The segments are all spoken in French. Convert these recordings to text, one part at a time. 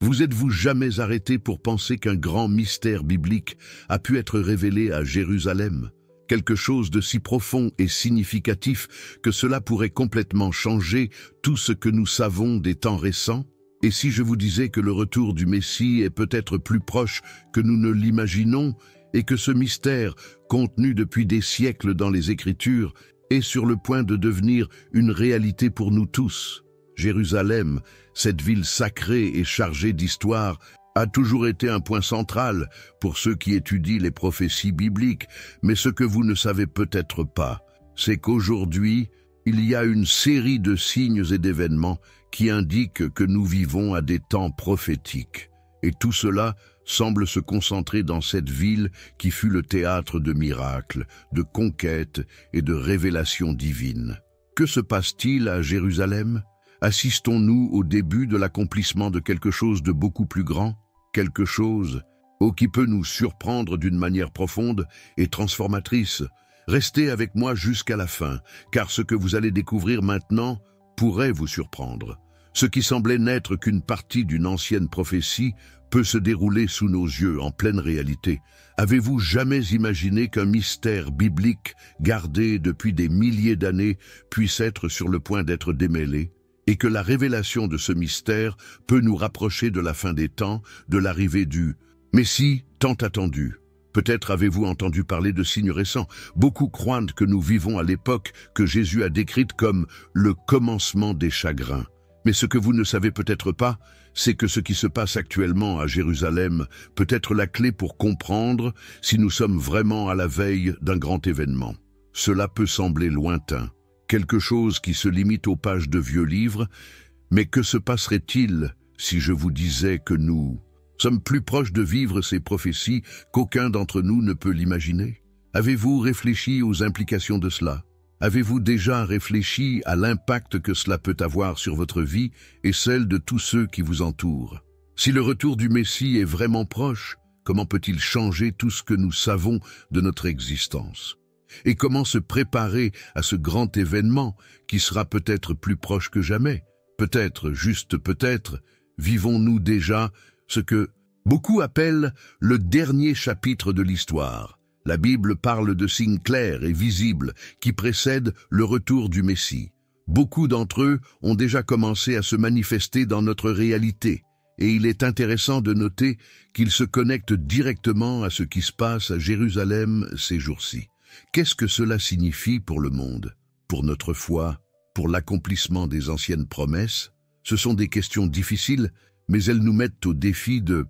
Vous êtes-vous jamais arrêté pour penser qu'un grand mystère biblique a pu être révélé à Jérusalem? Quelque chose de si profond et significatif que cela pourrait complètement changer tout ce que nous savons des temps récents? Et si je vous disais que le retour du Messie est peut-être plus proche que nous ne l'imaginons, et que ce mystère, contenu depuis des siècles dans les Écritures, est sur le point de devenir une réalité pour nous tous? Jérusalem, cette ville sacrée et chargée d'histoire, a toujours été un point central pour ceux qui étudient les prophéties bibliques, mais ce que vous ne savez peut-être pas, c'est qu'aujourd'hui, il y a une série de signes et d'événements qui indiquent que nous vivons à des temps prophétiques. Et tout cela semble se concentrer dans cette ville qui fut le théâtre de miracles, de conquêtes et de révélations divines. Que se passe-t-il à Jérusalem? Assistons-nous au début de l'accomplissement de quelque chose de beaucoup plus grand? Quelque chose qui peut nous surprendre d'une manière profonde et transformatrice? Restez avec moi jusqu'à la fin, car ce que vous allez découvrir maintenant pourrait vous surprendre. Ce qui semblait n'être qu'une partie d'une ancienne prophétie peut se dérouler sous nos yeux en pleine réalité. Avez-vous jamais imaginé qu'un mystère biblique gardé depuis des milliers d'années puisse être sur le point d'être démêlé? Et que la révélation de ce mystère peut nous rapprocher de la fin des temps, de l'arrivée du Messie tant attendu. Peut-être avez-vous entendu parler de signes récents. Beaucoup croient que nous vivons à l'époque que Jésus a décrite comme le commencement des chagrins. Mais ce que vous ne savez peut-être pas, c'est que ce qui se passe actuellement à Jérusalem peut être la clé pour comprendre si nous sommes vraiment à la veille d'un grand événement. Cela peut sembler lointain, quelque chose qui se limite aux pages de vieux livres, mais que se passerait-il si je vous disais que nous sommes plus proches de vivre ces prophéties qu'aucun d'entre nous ne peut l'imaginer? Avez-vous réfléchi aux implications de cela? Avez-vous déjà réfléchi à l'impact que cela peut avoir sur votre vie et celle de tous ceux qui vous entourent? Si le retour du Messie est vraiment proche, comment peut-il changer tout ce que nous savons de notre existence? Et comment se préparer à ce grand événement qui sera peut-être plus proche que jamais? Peut-être, juste peut-être, vivons-nous déjà ce que beaucoup appellent le dernier chapitre de l'histoire. La Bible parle de signes clairs et visibles qui précèdent le retour du Messie. Beaucoup d'entre eux ont déjà commencé à se manifester dans notre réalité, et il est intéressant de noter qu'ils se connectent directement à ce qui se passe à Jérusalem ces jours-ci. Qu'est-ce que cela signifie pour le monde, pour notre foi, pour l'accomplissement des anciennes promesses? Ce sont des questions difficiles, mais elles nous mettent au défi de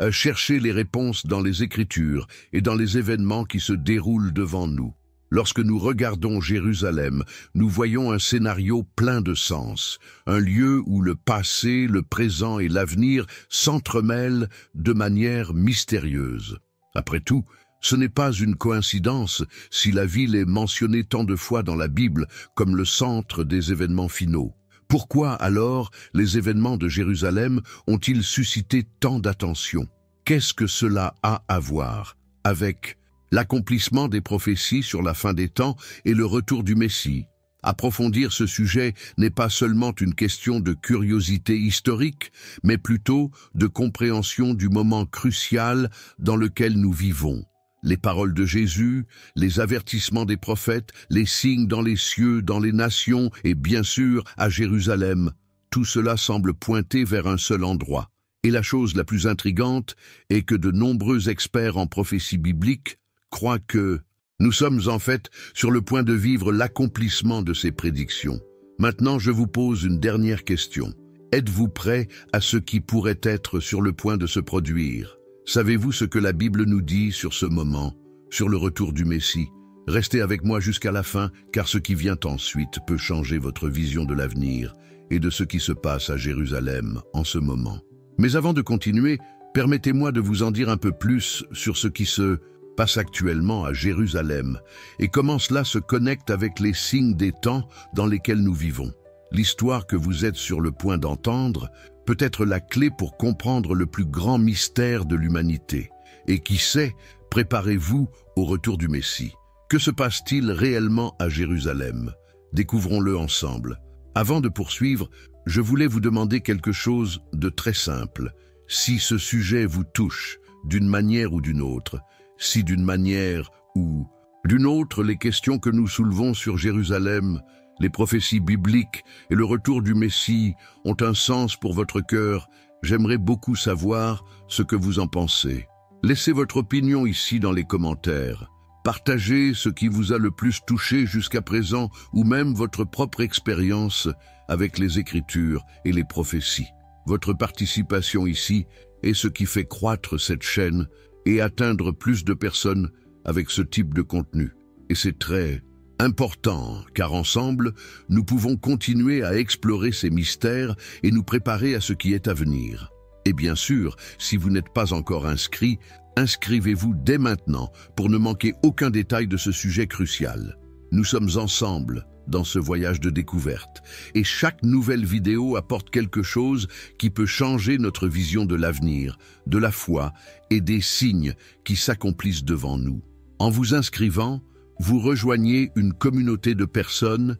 chercher les réponses dans les Écritures et dans les événements qui se déroulent devant nous. Lorsque nous regardons Jérusalem, nous voyons un scénario plein de sens, un lieu où le passé, le présent et l'avenir s'entremêlent de manière mystérieuse. Après tout, ce n'est pas une coïncidence si la ville est mentionnée tant de fois dans la Bible comme le centre des événements finaux. Pourquoi alors les événements de Jérusalem ont-ils suscité tant d'attention? Qu'est-ce que cela a à voir avec l'accomplissement des prophéties sur la fin des temps et le retour du Messie? Approfondir ce sujet n'est pas seulement une question de curiosité historique, mais plutôt de compréhension du moment crucial dans lequel nous vivons. Les paroles de Jésus, les avertissements des prophètes, les signes dans les cieux, dans les nations et bien sûr à Jérusalem, tout cela semble pointer vers un seul endroit. Et la chose la plus intrigante est que de nombreux experts en prophétie biblique croient que nous sommes en fait sur le point de vivre l'accomplissement de ces prédictions. Maintenant, je vous pose une dernière question. Êtes-vous prêt à ce qui pourrait être sur le point de se produire? Savez-vous ce que la Bible nous dit sur ce moment, sur le retour du Messie? Restez avec moi jusqu'à la fin, car ce qui vient ensuite peut changer votre vision de l'avenir et de ce qui se passe à Jérusalem en ce moment. Mais avant de continuer, permettez-moi de vous en dire un peu plus sur ce qui se passe actuellement à Jérusalem et comment cela se connecte avec les signes des temps dans lesquels nous vivons. L'histoire que vous êtes sur le point d'entendre peut être la clé pour comprendre le plus grand mystère de l'humanité. Et qui sait, préparez-vous au retour du Messie. Que se passe-t-il réellement à Jérusalem? Découvrons-le ensemble. Avant de poursuivre, je voulais vous demander quelque chose de très simple. Si ce sujet vous touche d'une manière ou d'une autre, si d'une manière ou d'une autre, les questions que nous soulevons sur Jérusalem, les prophéties bibliques et le retour du Messie ont un sens pour votre cœur, j'aimerais beaucoup savoir ce que vous en pensez. Laissez votre opinion ici dans les commentaires. Partagez ce qui vous a le plus touché jusqu'à présent ou même votre propre expérience avec les Écritures et les prophéties. Votre participation ici est ce qui fait croître cette chaîne et atteindre plus de personnes avec ce type de contenu. Et c'est très important, car ensemble, nous pouvons continuer à explorer ces mystères et nous préparer à ce qui est à venir. Et bien sûr, si vous n'êtes pas encore inscrit, inscrivez-vous dès maintenant pour ne manquer aucun détail de ce sujet crucial. Nous sommes ensemble dans ce voyage de découverte, et chaque nouvelle vidéo apporte quelque chose qui peut changer notre vision de l'avenir, de la foi et des signes qui s'accomplissent devant nous. En vous inscrivant, vous rejoignez une communauté de personnes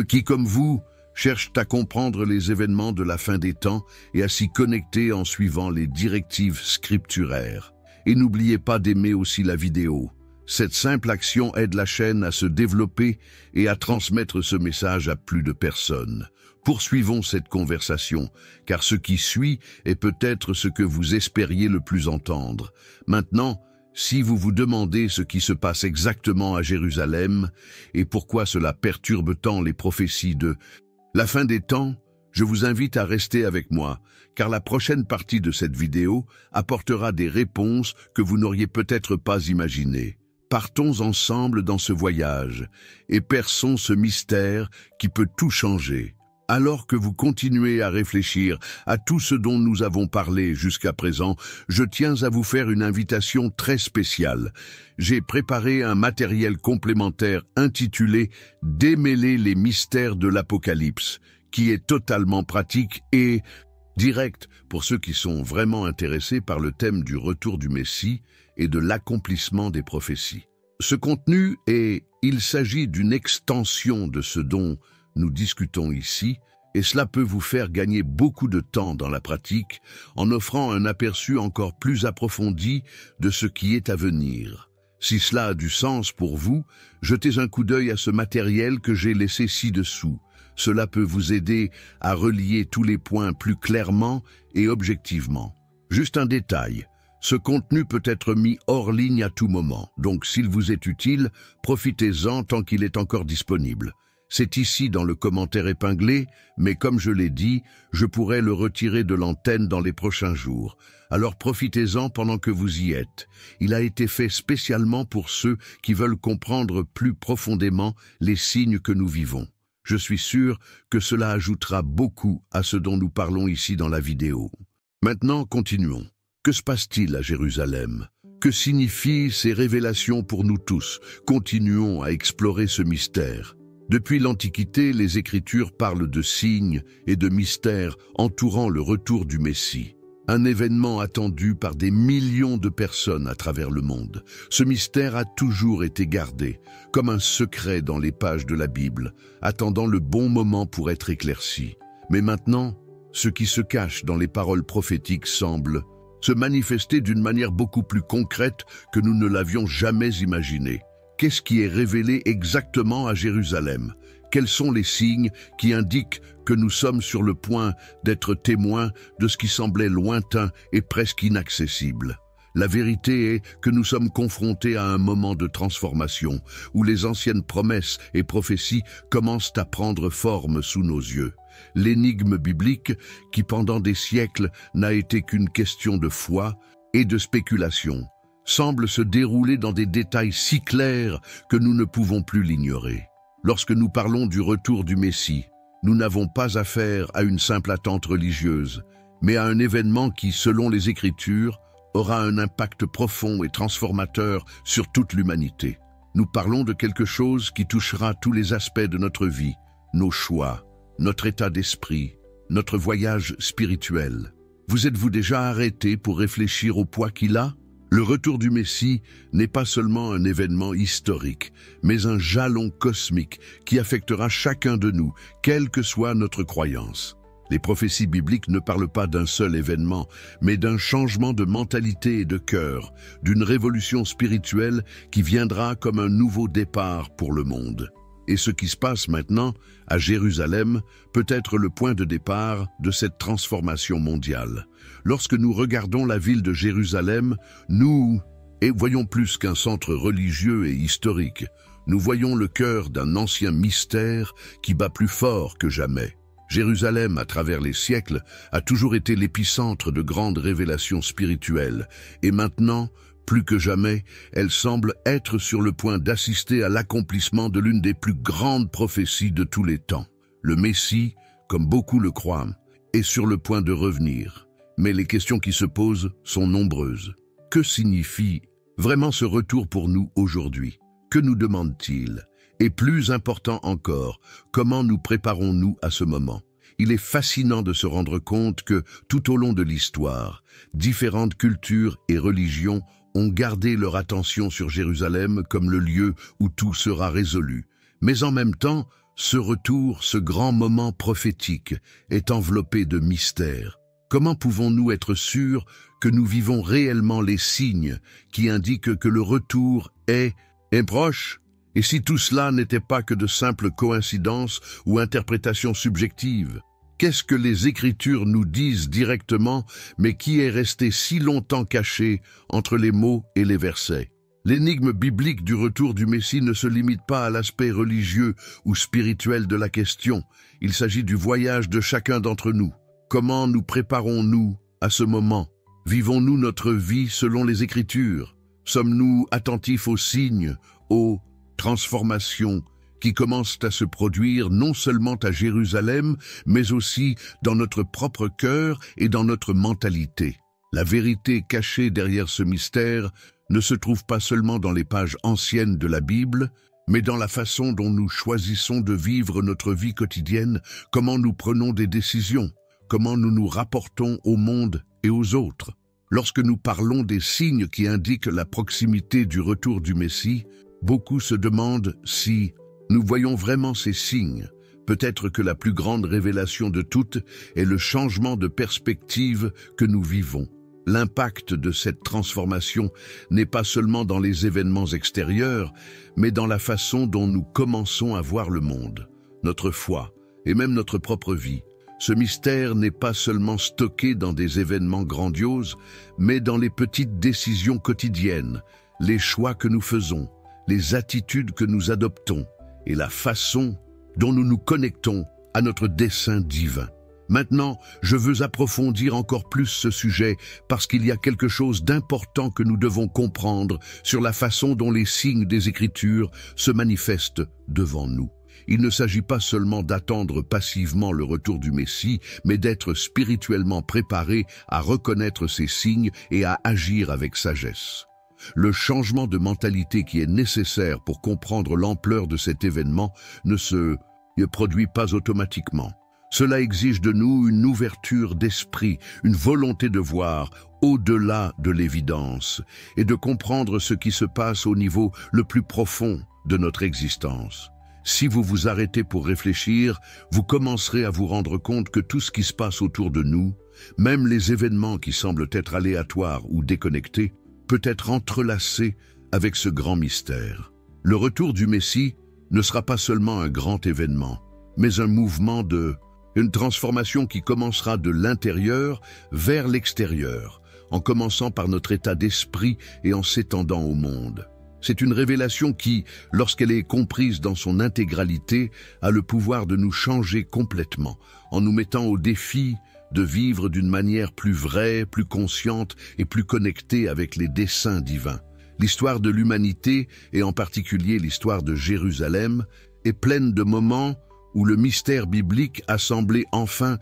qui, comme vous, cherchent à comprendre les événements de la fin des temps et à s'y connecter en suivant les directives scripturaires. Et n'oubliez pas d'aimer aussi la vidéo. Cette simple action aide la chaîne à se développer et à transmettre ce message à plus de personnes. Poursuivons cette conversation, car ce qui suit est peut-être ce que vous espériez le plus entendre. Maintenant, si vous vous demandez ce qui se passe exactement à Jérusalem et pourquoi cela perturbe tant les prophéties de la fin des temps, je vous invite à rester avec moi, car la prochaine partie de cette vidéo apportera des réponses que vous n'auriez peut-être pas imaginées. Partons ensemble dans ce voyage et perçons ce mystère qui peut tout changer. Alors que vous continuez à réfléchir à tout ce dont nous avons parlé jusqu'à présent, je tiens à vous faire une invitation très spéciale. J'ai préparé un matériel complémentaire intitulé « Démêler les mystères de l'Apocalypse », qui est totalement pratique et direct pour ceux qui sont vraiment intéressés par le thème du retour du Messie et de l'accomplissement des prophéties. Ce contenu il s'agit d'une extension de ce dont nous discutons ici, et cela peut vous faire gagner beaucoup de temps dans la pratique en offrant un aperçu encore plus approfondi de ce qui est à venir. Si cela a du sens pour vous, jetez un coup d'œil à ce matériel que j'ai laissé ci-dessous. Cela peut vous aider à relier tous les points plus clairement et objectivement. Juste un détail. Ce contenu peut être mis hors ligne à tout moment, donc s'il vous est utile, profitez-en tant qu'il est encore disponible. C'est ici dans le commentaire épinglé, mais comme je l'ai dit, je pourrais le retirer de l'antenne dans les prochains jours. Alors profitez-en pendant que vous y êtes. Il a été fait spécialement pour ceux qui veulent comprendre plus profondément les signes que nous vivons. Je suis sûr que cela ajoutera beaucoup à ce dont nous parlons ici dans la vidéo. Maintenant, continuons. Que se passe-t-il à Jérusalem? Que signifient ces révélations pour nous tous? Continuons à explorer ce mystère. Depuis l'Antiquité, les Écritures parlent de signes et de mystères entourant le retour du Messie. Un événement attendu par des millions de personnes à travers le monde. Ce mystère a toujours été gardé, comme un secret dans les pages de la Bible, attendant le bon moment pour être éclairci. Mais maintenant, ce qui se cache dans les paroles prophétiques semble se manifester d'une manière beaucoup plus concrète que nous ne l'avions jamais imaginé. Qu'est-ce qui est révélé exactement à Jérusalem? Quels sont les signes qui indiquent que nous sommes sur le point d'être témoins de ce qui semblait lointain et presque inaccessible? La vérité est que nous sommes confrontés à un moment de transformation où les anciennes promesses et prophéties commencent à prendre forme sous nos yeux. L'énigme biblique, qui pendant des siècles n'a été qu'une question de foi et de spéculation, semble se dérouler dans des détails si clairs que nous ne pouvons plus l'ignorer. Lorsque nous parlons du retour du Messie, nous n'avons pas affaire à une simple attente religieuse, mais à un événement qui, selon les Écritures, aura un impact profond et transformateur sur toute l'humanité. Nous parlons de quelque chose qui touchera tous les aspects de notre vie, nos choix, notre état d'esprit, notre voyage spirituel. Vous êtes-vous déjà arrêté pour réfléchir au poids qu'il a? Le retour du Messie n'est pas seulement un événement historique, mais un jalon cosmique qui affectera chacun de nous, quelle que soit notre croyance. Les prophéties bibliques ne parlent pas d'un seul événement, mais d'un changement de mentalité et de cœur, d'une révolution spirituelle qui viendra comme un nouveau départ pour le monde. Et ce qui se passe maintenant, à Jérusalem, peut être le point de départ de cette transformation mondiale. Lorsque nous regardons la ville de Jérusalem, nous voyons plus qu'un centre religieux et historique. Nous voyons le cœur d'un ancien mystère qui bat plus fort que jamais. Jérusalem, à travers les siècles, a toujours été l'épicentre de grandes révélations spirituelles. Et maintenant, plus que jamais, elle semble être sur le point d'assister à l'accomplissement de l'une des plus grandes prophéties de tous les temps. Le Messie, comme beaucoup le croient, est sur le point de revenir. Mais les questions qui se posent sont nombreuses. Que signifie vraiment ce retour pour nous aujourd'hui? Que nous demande-t-il? Et plus important encore, comment nous préparons-nous à ce moment? Il est fascinant de se rendre compte que, tout au long de l'histoire, différentes cultures et religions ont gardé leur attention sur Jérusalem comme le lieu où tout sera résolu. Mais en même temps, ce retour, ce grand moment prophétique, est enveloppé de mystères. Comment pouvons-nous être sûrs que nous vivons réellement les signes qui indiquent que le retour est proche? Et si tout cela n'était pas que de simples coïncidences ou interprétations subjectives? Qu'est-ce que les Écritures nous disent directement, mais qui est resté si longtemps caché entre les mots et les versets? L'énigme biblique du retour du Messie ne se limite pas à l'aspect religieux ou spirituel de la question. Il s'agit du voyage de chacun d'entre nous. Comment nous préparons-nous à ce moment? Vivons-nous notre vie selon les Écritures? Sommes-nous attentifs aux signes, aux transformations qui commencent à se produire non seulement à Jérusalem, mais aussi dans notre propre cœur et dans notre mentalité? La vérité cachée derrière ce mystère ne se trouve pas seulement dans les pages anciennes de la Bible, mais dans la façon dont nous choisissons de vivre notre vie quotidienne, comment nous prenons des décisions, comment nous nous rapportons au monde et aux autres. Lorsque nous parlons des signes qui indiquent la proximité du retour du Messie, beaucoup se demandent si nous voyons vraiment ces signes. Peut-être que la plus grande révélation de toutes est le changement de perspective que nous vivons. L'impact de cette transformation n'est pas seulement dans les événements extérieurs, mais dans la façon dont nous commençons à voir le monde, notre foi et même notre propre vie. Ce mystère n'est pas seulement stocké dans des événements grandioses, mais dans les petites décisions quotidiennes, les choix que nous faisons, les attitudes que nous adoptons et la façon dont nous nous connectons à notre dessein divin. Maintenant, je veux approfondir encore plus ce sujet parce qu'il y a quelque chose d'important que nous devons comprendre sur la façon dont les signes des Écritures se manifestent devant nous. Il ne s'agit pas seulement d'attendre passivement le retour du Messie, mais d'être spirituellement préparé à reconnaître ces signes et à agir avec sagesse. Le changement de mentalité qui est nécessaire pour comprendre l'ampleur de cet événement ne se produit pas automatiquement. Cela exige de nous une ouverture d'esprit, une volonté de voir au-delà de l'évidence et de comprendre ce qui se passe au niveau le plus profond de notre existence. Si vous vous arrêtez pour réfléchir, vous commencerez à vous rendre compte que tout ce qui se passe autour de nous, même les événements qui semblent être aléatoires ou déconnectés, peut être entrelacé avec ce grand mystère. Le retour du Messie ne sera pas seulement un grand événement, mais un mouvement une transformation qui commencera de l'intérieur vers l'extérieur, en commençant par notre état d'esprit et en s'étendant au monde. C'est une révélation qui, lorsqu'elle est comprise dans son intégralité, a le pouvoir de nous changer complètement, en nous mettant au défi de vivre d'une manière plus vraie, plus consciente et plus connectée avec les desseins divins. L'histoire de l'humanité, et en particulier l'histoire de Jérusalem, est pleine de moments où le mystère biblique a semblé enfin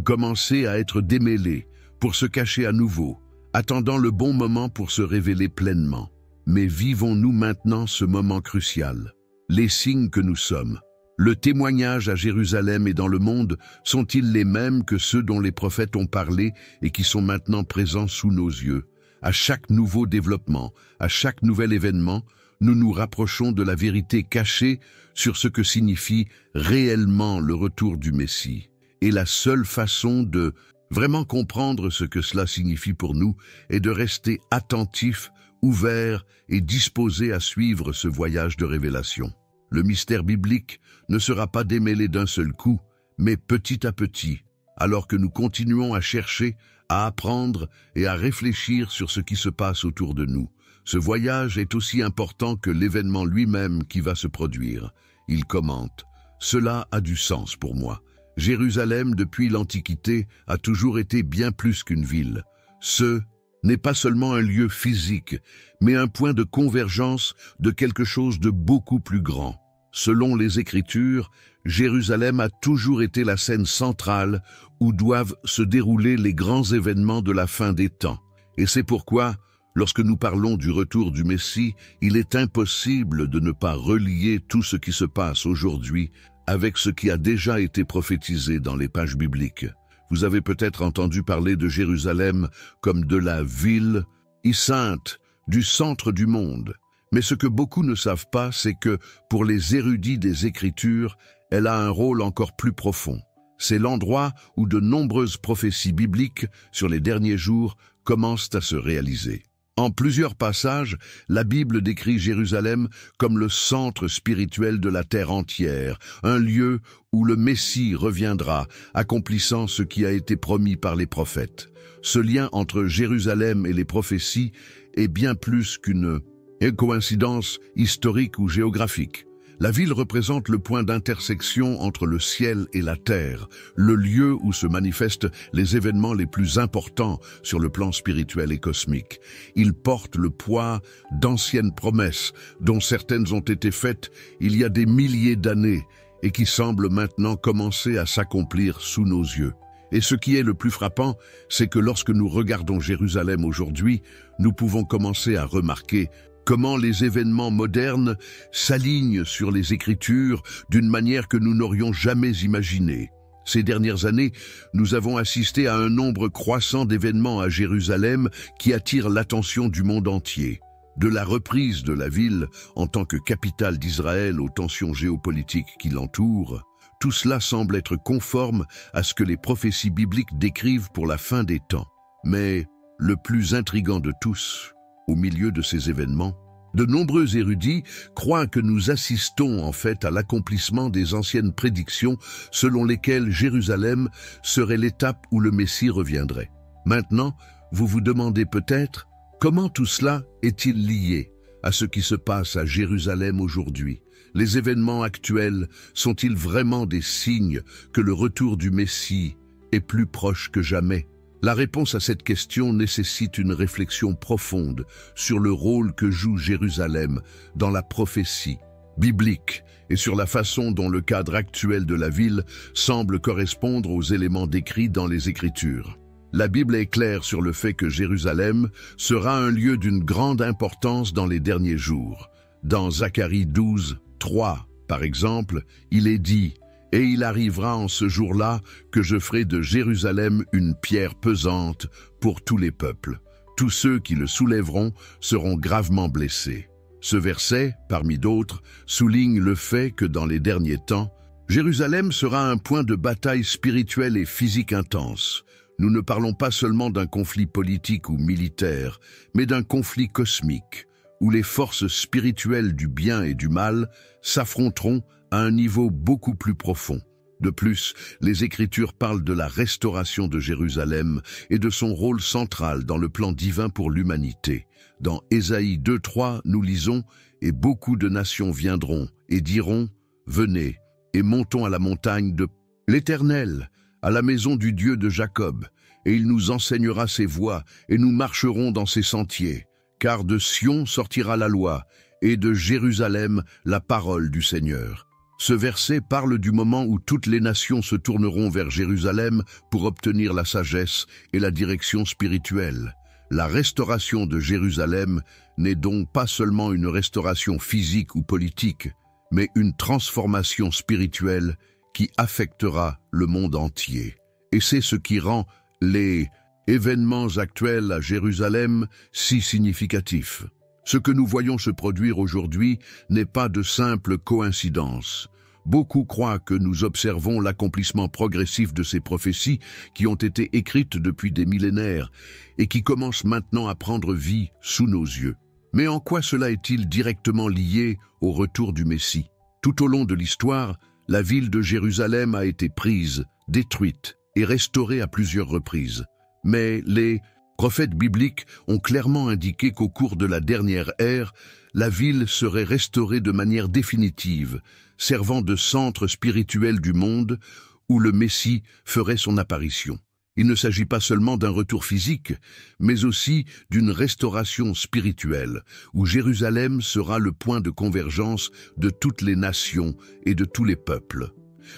commencer à être démêlé, pour se cacher à nouveau, attendant le bon moment pour se révéler pleinement. Mais vivons-nous maintenant ce moment crucial? Les signes que nous sommes, le témoignage à Jérusalem et dans le monde, sont-ils les mêmes que ceux dont les prophètes ont parlé et qui sont maintenant présents sous nos yeux? À chaque nouveau développement, à chaque nouvel événement, nous nous rapprochons de la vérité cachée sur ce que signifie réellement le retour du Messie. Et la seule façon de vraiment comprendre ce que cela signifie pour nous est de rester attentifs, ouverts et disposés à suivre ce voyage de révélation. Le mystère biblique ne sera pas démêlé d'un seul coup, mais petit à petit, alors que nous continuons à chercher, à apprendre et à réfléchir sur ce qui se passe autour de nous. Ce voyage est aussi important que l'événement lui-même qui va se produire. Il commente « Cela a du sens pour moi. Jérusalem, depuis l'Antiquité, a toujours été bien plus qu'une ville. Ce n'est pas seulement un lieu physique, mais un point de convergence de quelque chose de beaucoup plus grand. Selon les Écritures, Jérusalem a toujours été la scène centrale où doivent se dérouler les grands événements de la fin des temps. Et c'est pourquoi, lorsque nous parlons du retour du Messie, il est impossible de ne pas relier tout ce qui se passe aujourd'hui avec ce qui a déjà été prophétisé dans les pages bibliques. Vous avez peut-être entendu parler de Jérusalem comme de la ville sainte, du centre du monde. Mais ce que beaucoup ne savent pas, c'est que, pour les érudits des Écritures, elle a un rôle encore plus profond. C'est l'endroit où de nombreuses prophéties bibliques sur les derniers jours commencent à se réaliser. En plusieurs passages, la Bible décrit Jérusalem comme le centre spirituel de la terre entière, un lieu où le Messie reviendra, accomplissant ce qui a été promis par les prophètes. Ce lien entre Jérusalem et les prophéties est bien plus qu'une coïncidence historique ou géographique. La ville représente le point d'intersection entre le ciel et la terre, le lieu où se manifestent les événements les plus importants sur le plan spirituel et cosmique. Il porte le poids d'anciennes promesses, dont certaines ont été faites il y a des milliers d'années et qui semblent maintenant commencer à s'accomplir sous nos yeux. Et ce qui est le plus frappant, c'est que lorsque nous regardons Jérusalem aujourd'hui, nous pouvons commencer à remarquer comment les événements modernes s'alignent sur les Écritures d'une manière que nous n'aurions jamais imaginée. Ces dernières années, nous avons assisté à un nombre croissant d'événements à Jérusalem qui attirent l'attention du monde entier. De la reprise de la ville en tant que capitale d'Israël aux tensions géopolitiques qui l'entourent, tout cela semble être conforme à ce que les prophéties bibliques décrivent pour la fin des temps. Mais le plus intrigant de tous, au milieu de ces événements, de nombreux érudits croient que nous assistons en fait à l'accomplissement des anciennes prédictions selon lesquelles Jérusalem serait l'étape où le Messie reviendrait. Maintenant, vous vous demandez peut-être comment tout cela est-il lié à ce qui se passe à Jérusalem aujourd'hui? Les événements actuels sont-ils vraiment des signes que le retour du Messie est plus proche que jamais? La réponse à cette question nécessite une réflexion profonde sur le rôle que joue Jérusalem dans la prophétie biblique et sur la façon dont le cadre actuel de la ville semble correspondre aux éléments décrits dans les Écritures. La Bible est claire sur le fait que Jérusalem sera un lieu d'une grande importance dans les derniers jours. Dans Zacharie 12, 3, par exemple, il est dit « Et il arrivera en ce jour-là que je ferai de Jérusalem une pierre pesante pour tous les peuples. Tous ceux qui le soulèveront seront gravement blessés. » Ce verset, parmi d'autres, souligne le fait que dans les derniers temps, Jérusalem sera un point de bataille spirituelle et physique intense. Nous ne parlons pas seulement d'un conflit politique ou militaire, mais d'un conflit cosmique, où les forces spirituelles du bien et du mal s'affronteront à un niveau beaucoup plus profond. De plus, les Écritures parlent de la restauration de Jérusalem et de son rôle central dans le plan divin pour l'humanité. Dans Ésaïe 2:3, nous lisons « Et beaucoup de nations viendront et diront « Venez et montons à la montagne de l'Éternel, à la maison du Dieu de Jacob, et il nous enseignera ses voies et nous marcherons dans ses sentiers. Car de Sion sortira la loi et de Jérusalem la parole du Seigneur. » Ce verset parle du moment où toutes les nations se tourneront vers Jérusalem pour obtenir la sagesse et la direction spirituelle. La restauration de Jérusalem n'est donc pas seulement une restauration physique ou politique, mais une transformation spirituelle qui affectera le monde entier. Et c'est ce qui rend les événements actuels à Jérusalem si significatifs. Ce que nous voyons se produire aujourd'hui n'est pas de simple coïncidence. Beaucoup croient que nous observons l'accomplissement progressif de ces prophéties qui ont été écrites depuis des millénaires et qui commencent maintenant à prendre vie sous nos yeux. Mais en quoi cela est-il directement lié au retour du Messie? Tout au long de l'histoire, la ville de Jérusalem a été prise, détruite et restaurée à plusieurs reprises. Mais les prophètes bibliques ont clairement indiqué qu'au cours de la dernière ère, la ville serait restaurée de manière définitive, servant de centre spirituel du monde où le Messie ferait son apparition. Il ne s'agit pas seulement d'un retour physique, mais aussi d'une restauration spirituelle, où Jérusalem sera le point de convergence de toutes les nations et de tous les peuples.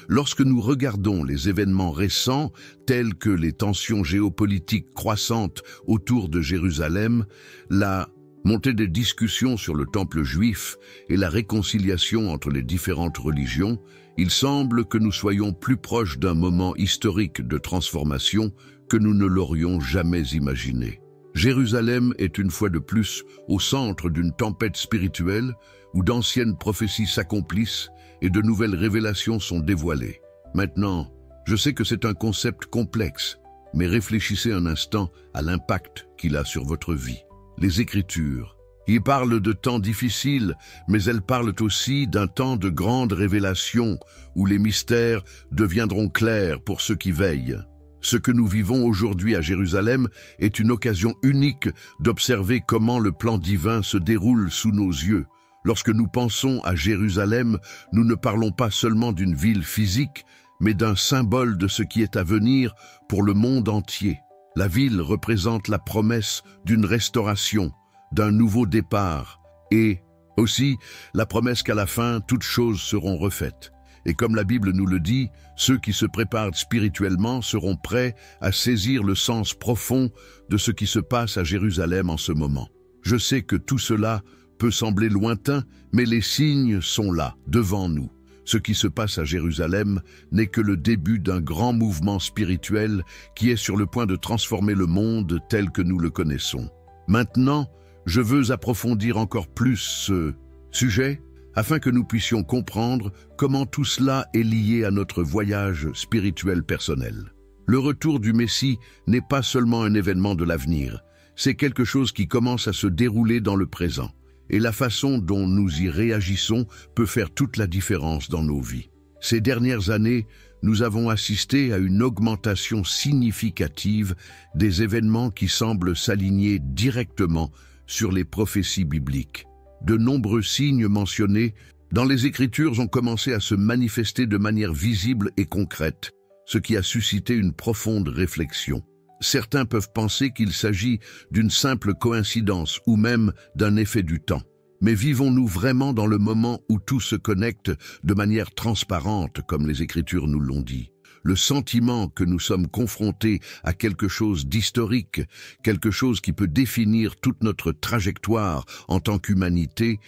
Lorsque nous regardons les événements récents, tels que les tensions géopolitiques croissantes autour de Jérusalem, la montée des discussions sur le temple juif et la réconciliation entre les différentes religions, il semble que nous soyons plus proches d'un moment historique de transformation que nous ne l'aurions jamais imaginé. Jérusalem est une fois de plus au centre d'une tempête spirituelle où d'anciennes prophéties s'accomplissent et de nouvelles révélations sont dévoilées. Maintenant, je sais que c'est un concept complexe, mais réfléchissez un instant à l'impact qu'il a sur votre vie. Les Écritures y parlent de temps difficiles, mais elles parlent aussi d'un temps de grande révélation où les mystères deviendront clairs pour ceux qui veillent. Ce que nous vivons aujourd'hui à Jérusalem est une occasion unique d'observer comment le plan divin se déroule sous nos yeux. Lorsque nous pensons à Jérusalem, nous ne parlons pas seulement d'une ville physique, mais d'un symbole de ce qui est à venir pour le monde entier. La ville représente la promesse d'une restauration, d'un nouveau départ, et aussi la promesse qu'à la fin, toutes choses seront refaites. Et comme la Bible nous le dit, ceux qui se préparent spirituellement seront prêts à saisir le sens profond de ce qui se passe à Jérusalem en ce moment. Je sais que tout cela peut sembler lointain, mais les signes sont là, devant nous. Ce qui se passe à Jérusalem n'est que le début d'un grand mouvement spirituel qui est sur le point de transformer le monde tel que nous le connaissons. Maintenant, je veux approfondir encore plus ce sujet afin que nous puissions comprendre comment tout cela est lié à notre voyage spirituel personnel. Le retour du Messie n'est pas seulement un événement de l'avenir, c'est quelque chose qui commence à se dérouler dans le présent. Et la façon dont nous y réagissons peut faire toute la différence dans nos vies. Ces dernières années, nous avons assisté à une augmentation significative des événements qui semblent s'aligner directement sur les prophéties bibliques. De nombreux signes mentionnés dans les Écritures ont commencé à se manifester de manière visible et concrète, ce qui a suscité une profonde réflexion. Certains peuvent penser qu'il s'agit d'une simple coïncidence ou même d'un effet du temps. Mais vivons-nous vraiment dans le moment où tout se connecte de manière transparente, comme les Écritures nous l'ont dit? Le sentiment que nous sommes confrontés à quelque chose d'historique, quelque chose qui peut définir toute notre trajectoire en tant qu'humanité,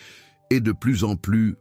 est de plus en plus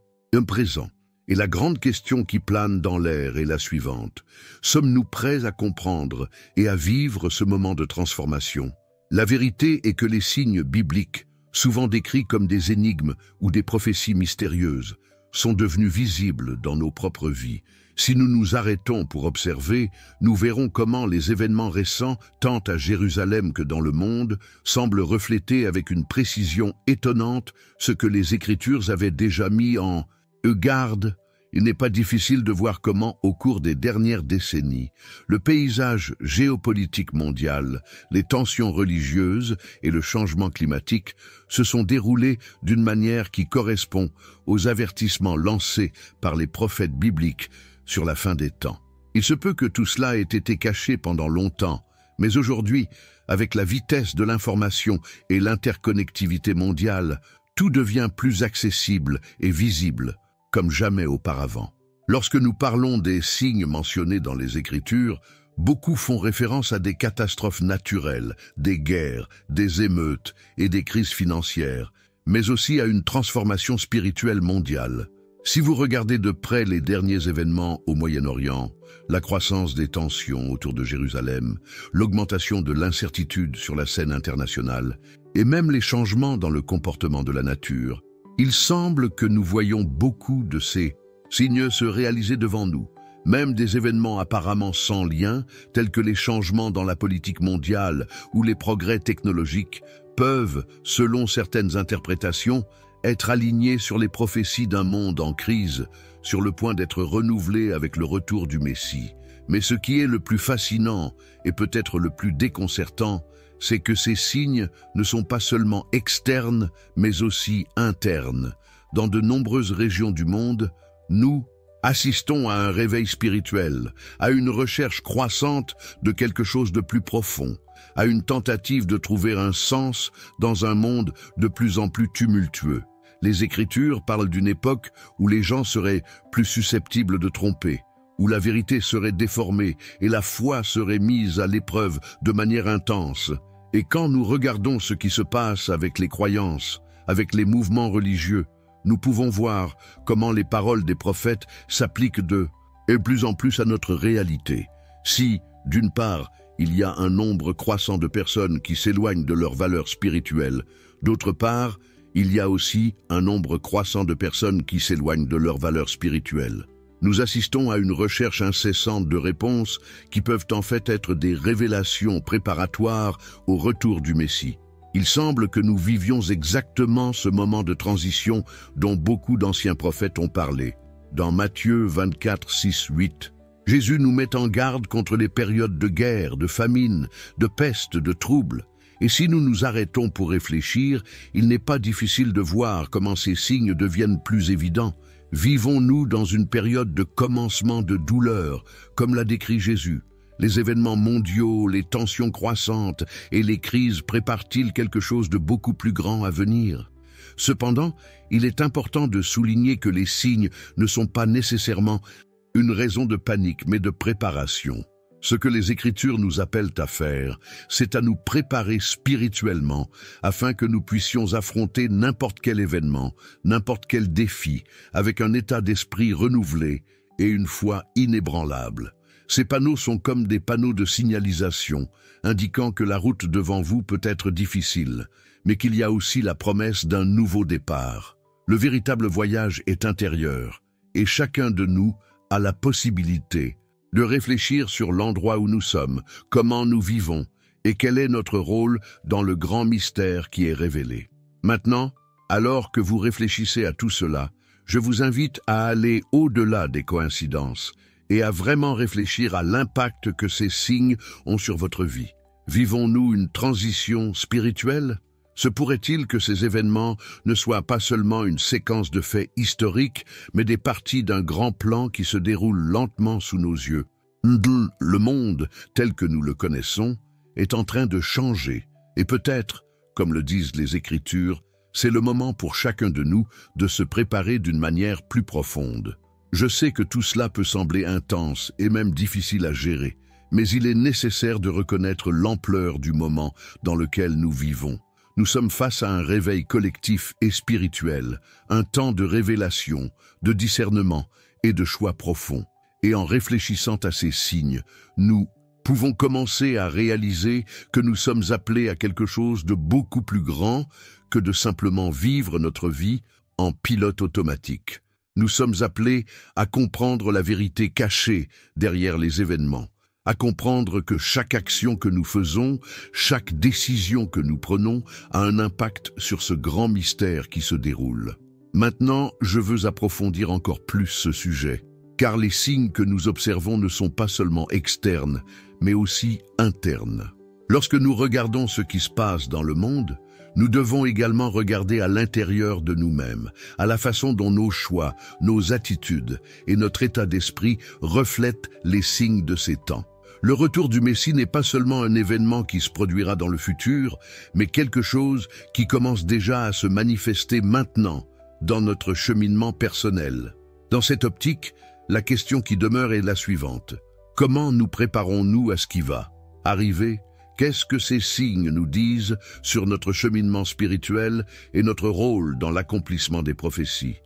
présent. Et la grande question qui plane dans l'air est la suivante. Sommes-nous prêts à comprendre et à vivre ce moment de transformation? La vérité est que les signes bibliques, souvent décrits comme des énigmes ou des prophéties mystérieuses, sont devenus visibles dans nos propres vies. Si nous nous arrêtons pour observer, nous verrons comment les événements récents, tant à Jérusalem que dans le monde, semblent refléter avec une précision étonnante ce que les Écritures avaient déjà mis en garde. Il n'est pas difficile de voir comment, au cours des dernières décennies, le paysage géopolitique mondial, les tensions religieuses et le changement climatique se sont déroulés d'une manière qui correspond aux avertissements lancés par les prophètes bibliques sur la fin des temps. Il se peut que tout cela ait été caché pendant longtemps, mais aujourd'hui, avec la vitesse de l'information et l'interconnectivité mondiale, tout devient plus accessible et visible, comme jamais auparavant. Lorsque nous parlons des signes mentionnés dans les Écritures, beaucoup font référence à des catastrophes naturelles, des guerres, des émeutes et des crises financières, mais aussi à une transformation spirituelle mondiale. Si vous regardez de près les derniers événements au Moyen-Orient, la croissance des tensions autour de Jérusalem, l'augmentation de l'incertitude sur la scène internationale, et même les changements dans le comportement de la nature, il semble que nous voyons beaucoup de ces signes se réaliser devant nous. Même des événements apparemment sans lien, tels que les changements dans la politique mondiale ou les progrès technologiques, peuvent, selon certaines interprétations, être alignés sur les prophéties d'un monde en crise, sur le point d'être renouvelé avec le retour du Messie. Mais ce qui est le plus fascinant et peut-être le plus déconcertant, c'est que ces signes ne sont pas seulement externes, mais aussi internes. Dans de nombreuses régions du monde, nous assistons à un réveil spirituel, à une recherche croissante de quelque chose de plus profond, à une tentative de trouver un sens dans un monde de plus en plus tumultueux. Les Écritures parlent d'une époque où les gens seraient plus susceptibles de tromper, où la vérité serait déformée et la foi serait mise à l'épreuve de manière intense. Et quand nous regardons ce qui se passe avec les croyances, avec les mouvements religieux, nous pouvons voir comment les paroles des prophètes s'appliquent de plus en plus à notre réalité. Si, d'une part, il y a un nombre croissant de personnes qui s'éloignent de leurs valeurs spirituelles, d'autre part, il y a aussi un nombre croissant de personnes qui s'éloignent de leurs valeurs spirituelles. Nous assistons à une recherche incessante de réponses qui peuvent en fait être des révélations préparatoires au retour du Messie. Il semble que nous vivions exactement ce moment de transition dont beaucoup d'anciens prophètes ont parlé. Dans Matthieu 24, 6, 8, Jésus nous met en garde contre les périodes de guerre, de famine, de peste, de troubles. Et si nous nous arrêtons pour réfléchir, il n'est pas difficile de voir comment ces signes deviennent plus évidents. Vivons-nous dans une période de commencement de douleur, comme l'a décrit Jésus? Les événements mondiaux, les tensions croissantes et les crises préparent-ils quelque chose de beaucoup plus grand à venir? Cependant, il est important de souligner que les signes ne sont pas nécessairement une raison de panique, mais de préparation. Ce que les Écritures nous appellent à faire, c'est à nous préparer spirituellement afin que nous puissions affronter n'importe quel événement, n'importe quel défi, avec un état d'esprit renouvelé et une foi inébranlable. Ces panneaux sont comme des panneaux de signalisation, indiquant que la route devant vous peut être difficile, mais qu'il y a aussi la promesse d'un nouveau départ. Le véritable voyage est intérieur, et chacun de nous a la possibilité de réfléchir sur l'endroit où nous sommes, comment nous vivons, et quel est notre rôle dans le grand mystère qui est révélé. Maintenant, alors que vous réfléchissez à tout cela, je vous invite à aller au-delà des coïncidences, et à vraiment réfléchir à l'impact que ces signes ont sur votre vie. Vivons-nous une transition spirituelle? Se pourrait-il que ces événements ne soient pas seulement une séquence de faits historiques, mais des parties d'un grand plan qui se déroule lentement sous nos yeux? Le monde, tel que nous le connaissons, est en train de changer, et peut-être, comme le disent les Écritures, c'est le moment pour chacun de nous de se préparer d'une manière plus profonde. Je sais que tout cela peut sembler intense et même difficile à gérer, mais il est nécessaire de reconnaître l'ampleur du moment dans lequel nous vivons. Nous sommes face à un réveil collectif et spirituel, un temps de révélation, de discernement et de choix profonds. Et en réfléchissant à ces signes, nous pouvons commencer à réaliser que nous sommes appelés à quelque chose de beaucoup plus grand que de simplement vivre notre vie en pilote automatique. Nous sommes appelés à comprendre la vérité cachée derrière les événements, à comprendre que chaque action que nous faisons, chaque décision que nous prenons a un impact sur ce grand mystère qui se déroule. Maintenant, je veux approfondir encore plus ce sujet, car les signes que nous observons ne sont pas seulement externes, mais aussi internes. Lorsque nous regardons ce qui se passe dans le monde, nous devons également regarder à l'intérieur de nous-mêmes, à la façon dont nos choix, nos attitudes et notre état d'esprit reflètent les signes de ces temps. Le retour du Messie n'est pas seulement un événement qui se produira dans le futur, mais quelque chose qui commence déjà à se manifester maintenant dans notre cheminement personnel. Dans cette optique, la question qui demeure est la suivante. Comment nous préparons-nous à ce qui va arriver? Qu'est-ce que ces signes nous disent sur notre cheminement spirituel et notre rôle dans l'accomplissement des prophéties?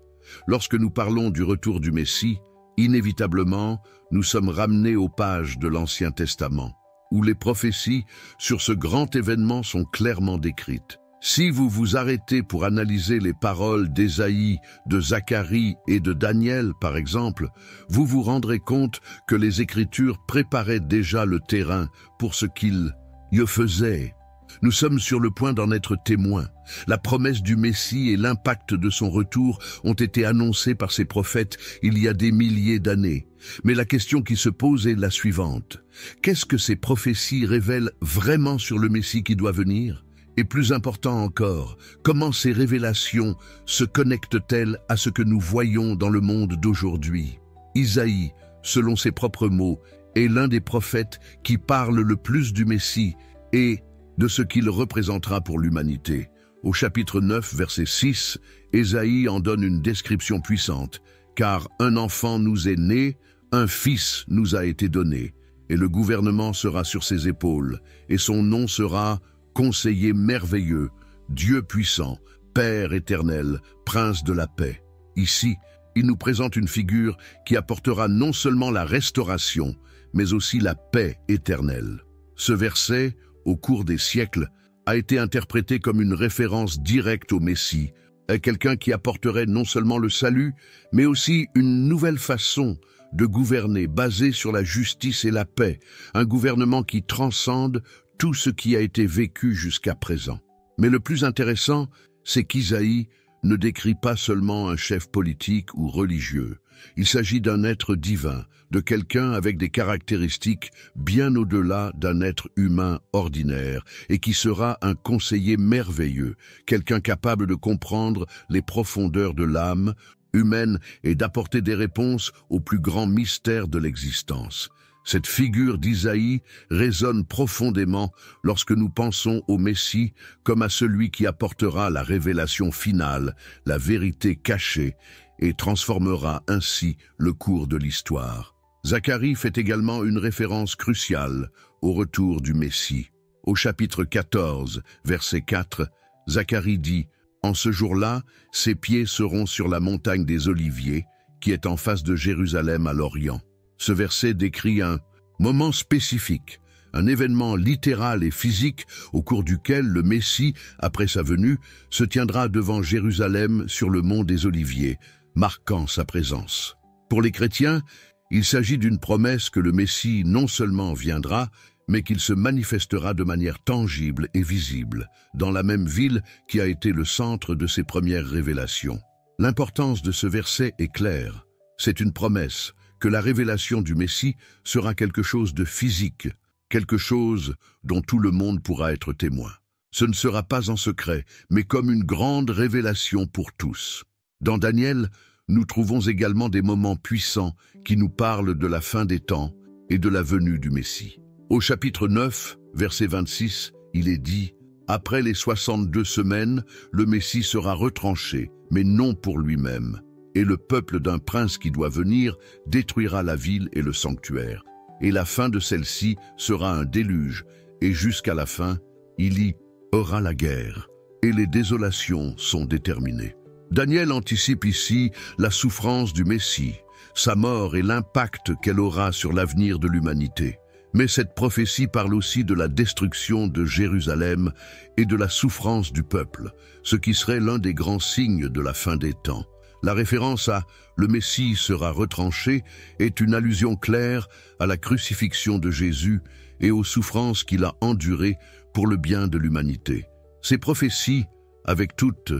Lorsque nous parlons du retour du Messie, inévitablement, nous sommes ramenés aux pages de l'Ancien Testament, où les prophéties sur ce grand événement sont clairement décrites. Si vous vous arrêtez pour analyser les paroles d'Ésaïe, de Zacharie et de Daniel, par exemple, vous vous rendrez compte que les Écritures préparaient déjà le terrain pour ce qu'il y faisait. Nous sommes sur le point d'en être témoins. La promesse du Messie et l'impact de son retour ont été annoncés par ces prophètes il y a des milliers d'années. Mais la question qui se pose est la suivante. Qu'est-ce que ces prophéties révèlent vraiment sur le Messie qui doit venir ? Et plus important encore, comment ces révélations se connectent-elles à ce que nous voyons dans le monde d'aujourd'hui? Isaïe, selon ses propres mots, est l'un des prophètes qui parle le plus du Messie et de ce qu'il représentera pour l'humanité. Au chapitre 9, verset 6, Ésaïe en donne une description puissante. « Car un enfant nous est né, un fils nous a été donné, et le gouvernement sera sur ses épaules, et son nom sera Conseiller merveilleux, Dieu puissant, Père éternel, Prince de la paix. » Ici, il nous présente une figure qui apportera non seulement la restauration, mais aussi la paix éternelle. Ce verset, au cours des siècles, a été interprété comme une référence directe au Messie, à quelqu'un qui apporterait non seulement le salut, mais aussi une nouvelle façon de gouverner basée sur la justice et la paix, un gouvernement qui transcende tout ce qui a été vécu jusqu'à présent. Mais le plus intéressant, c'est qu'Isaïe ne décrit pas seulement un chef politique ou religieux. Il s'agit d'un être divin, de quelqu'un avec des caractéristiques bien au-delà d'un être humain ordinaire et qui sera un conseiller merveilleux, quelqu'un capable de comprendre les profondeurs de l'âme humaine et d'apporter des réponses aux plus grands mystères de l'existence. Cette figure d'Isaïe résonne profondément lorsque nous pensons au Messie comme à celui qui apportera la révélation finale, la vérité cachée, et transformera ainsi le cours de l'histoire. Zacharie fait également une référence cruciale au retour du Messie. Au chapitre 14, verset 4, Zacharie dit « En ce jour-là, ses pieds seront sur la montagne des Oliviers, qui est en face de Jérusalem à l'Orient. » Ce verset décrit un moment spécifique, un événement littéral et physique au cours duquel le Messie, après sa venue, se tiendra devant Jérusalem sur le mont des Oliviers, marquant sa présence. Pour les chrétiens, il s'agit d'une promesse que le Messie non seulement viendra, mais qu'il se manifestera de manière tangible et visible, dans la même ville qui a été le centre de ses premières révélations. L'importance de ce verset est claire. C'est une promesse que la révélation du Messie sera quelque chose de physique, quelque chose dont tout le monde pourra être témoin. Ce ne sera pas en secret, mais comme une grande révélation pour tous. Dans Daniel, nous trouvons également des moments puissants qui nous parlent de la fin des temps et de la venue du Messie. Au chapitre 9, verset 26, il est dit « Après les 62 semaines, le Messie sera retranché, mais non pour lui-même. Et le peuple d'un prince qui doit venir détruira la ville et le sanctuaire. Et la fin de celle-ci sera un déluge, et jusqu'à la fin, il y aura la guerre, et les désolations sont déterminées. » Daniel anticipe ici la souffrance du Messie, sa mort et l'impact qu'elle aura sur l'avenir de l'humanité. Mais cette prophétie parle aussi de la destruction de Jérusalem et de la souffrance du peuple, ce qui serait l'un des grands signes de la fin des temps. La référence à « le Messie sera retranché » est une allusion claire à la crucifixion de Jésus et aux souffrances qu'il a endurées pour le bien de l'humanité. Ces prophéties, avec toute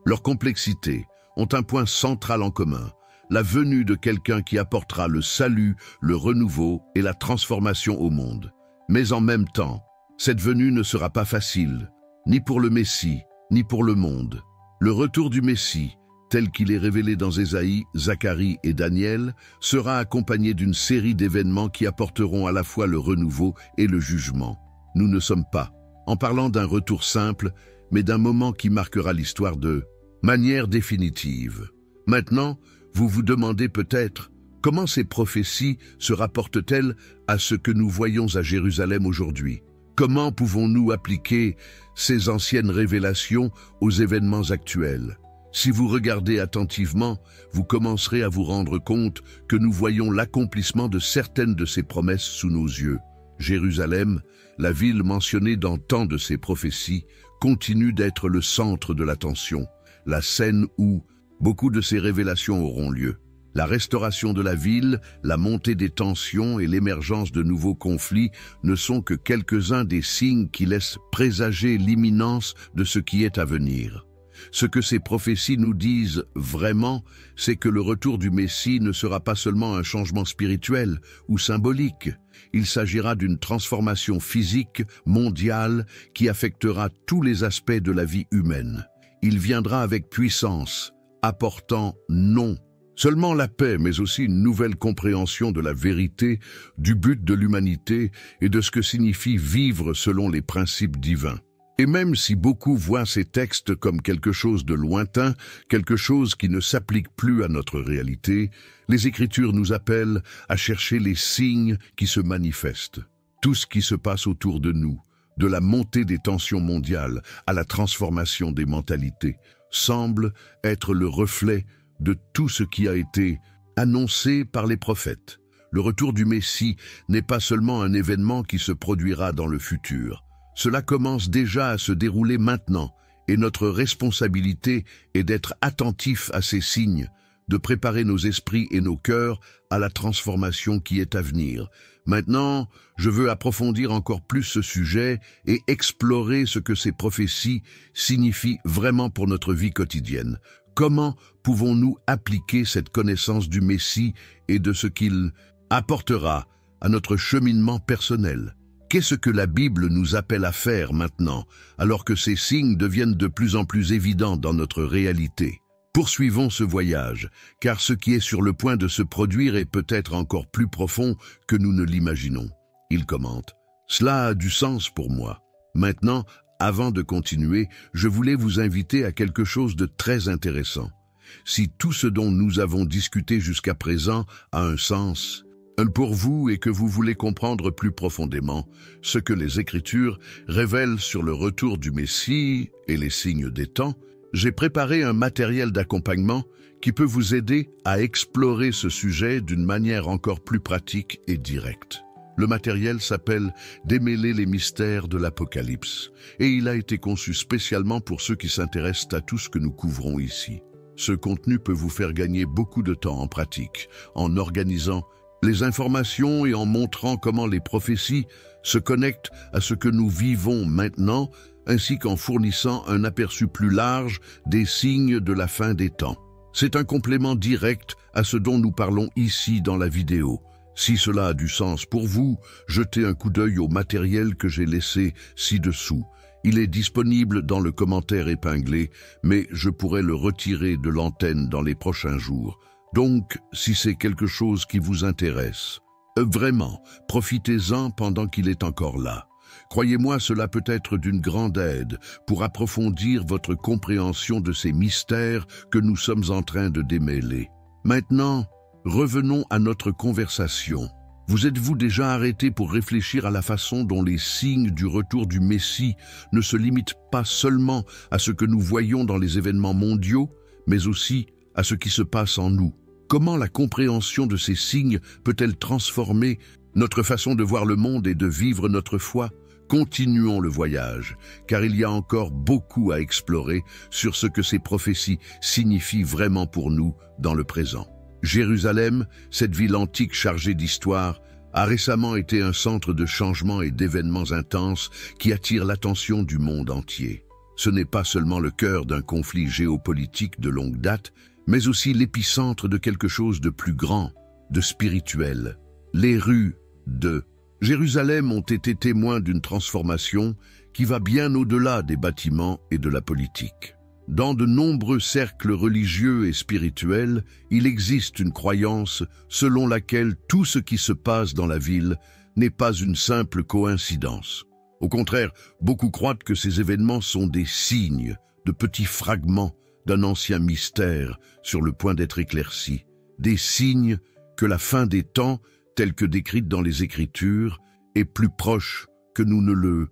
leur complexité, ont un point central en commun, la venue de quelqu'un qui apportera le salut, le renouveau et la transformation au monde. Mais en même temps, cette venue ne sera pas facile, ni pour le Messie, ni pour le monde. Le retour du Messie, tel qu'il est révélé dans Ésaïe, Zacharie et Daniel, sera accompagné d'une série d'événements qui apporteront à la fois le renouveau et le jugement. Nous ne sommes pas en parlant d'un retour simple, mais d'un moment qui marquera l'histoire de manière définitive. Maintenant, vous vous demandez peut-être comment ces prophéties se rapportent-elles à ce que nous voyons à Jérusalem aujourd'hui? Comment pouvons-nous appliquer ces anciennes révélations aux événements actuels? Si vous regardez attentivement, vous commencerez à vous rendre compte que nous voyons l'accomplissement de certaines de ces promesses sous nos yeux. Jérusalem, la ville mentionnée dans tant de ces prophéties, continue d'être le centre de l'attention, la scène où beaucoup de ces révélations auront lieu. La restauration de la ville, la montée des tensions et l'émergence de nouveaux conflits ne sont que quelques-uns des signes qui laissent présager l'imminence de ce qui est à venir. Ce que ces prophéties nous disent vraiment, c'est que le retour du Messie ne sera pas seulement un changement spirituel ou symbolique. Il s'agira d'une transformation physique, mondiale, qui affectera tous les aspects de la vie humaine. Il viendra avec puissance, apportant non seulement la paix, mais aussi une nouvelle compréhension de la vérité, du but de l'humanité et de ce que signifie vivre selon les principes divins. Et même si beaucoup voient ces textes comme quelque chose de lointain, quelque chose qui ne s'applique plus à notre réalité, les Écritures nous appellent à chercher les signes qui se manifestent. Tout ce qui se passe autour de nous, de la montée des tensions mondiales à la transformation des mentalités, semble être le reflet de tout ce qui a été annoncé par les prophètes. Le retour du Messie n'est pas seulement un événement qui se produira dans le futur. Cela commence déjà à se dérouler maintenant, et notre responsabilité est d'être attentifs à ces signes, de préparer nos esprits et nos cœurs à la transformation qui est à venir. Maintenant, je veux approfondir encore plus ce sujet et explorer ce que ces prophéties signifient vraiment pour notre vie quotidienne. Comment pouvons-nous appliquer cette connaissance du Messie et de ce qu'il apportera à notre cheminement personnel? Qu'est-ce que la Bible nous appelle à faire maintenant, alors que ces signes deviennent de plus en plus évidents dans notre réalité? Poursuivons ce voyage, car ce qui est sur le point de se produire est peut-être encore plus profond que nous ne l'imaginons. Il commente « Cela a du sens pour moi. Maintenant, avant de continuer, je voulais vous inviter à quelque chose de très intéressant. Si tout ce dont nous avons discuté jusqu'à présent a un sens pour vous et que vous voulez comprendre plus profondément ce que les Écritures révèlent sur le retour du Messie et les signes des temps, j'ai préparé un matériel d'accompagnement qui peut vous aider à explorer ce sujet d'une manière encore plus pratique et directe. Le matériel s'appelle « Démêler les mystères de l'Apocalypse » et il a été conçu spécialement pour ceux qui s'intéressent à tout ce que nous couvrons ici. Ce contenu peut vous faire gagner beaucoup de temps en pratique, en organisant les informations et en montrant comment les prophéties se connectent à ce que nous vivons maintenant, ainsi qu'en fournissant un aperçu plus large des signes de la fin des temps. C'est un complément direct à ce dont nous parlons ici dans la vidéo. Si cela a du sens pour vous, jetez un coup d'œil au matériel que j'ai laissé ci-dessous. Il est disponible dans le commentaire épinglé, mais je pourrais le retirer de l'antenne dans les prochains jours. Donc, si c'est quelque chose qui vous intéresse, vraiment, profitez-en pendant qu'il est encore là. Croyez-moi, cela peut être d'une grande aide pour approfondir votre compréhension de ces mystères que nous sommes en train de démêler. Maintenant, revenons à notre conversation. Vous êtes-vous déjà arrêté pour réfléchir à la façon dont les signes du retour du Messie ne se limitent pas seulement à ce que nous voyons dans les événements mondiaux, mais aussi à ce qui se passe en nous? Comment la compréhension de ces signes peut-elle transformer notre façon de voir le monde et de vivre notre foi? Continuons le voyage, car il y a encore beaucoup à explorer sur ce que ces prophéties signifient vraiment pour nous dans le présent. Jérusalem, cette ville antique chargée d'histoire, a récemment été un centre de changements et d'événements intenses qui attirent l'attention du monde entier. Ce n'est pas seulement le cœur d'un conflit géopolitique de longue date, mais aussi l'épicentre de quelque chose de plus grand, de spirituel. Les rues de Jérusalem ont été témoins d'une transformation qui va bien au-delà des bâtiments et de la politique. Dans de nombreux cercles religieux et spirituels, il existe une croyance selon laquelle tout ce qui se passe dans la ville n'est pas une simple coïncidence. Au contraire, beaucoup croient que ces événements sont des signes, de petits fragments d'un ancien mystère sur le point d'être éclairci, des signes que la fin des temps, telle que décrite dans les Écritures, est plus proche que nous ne le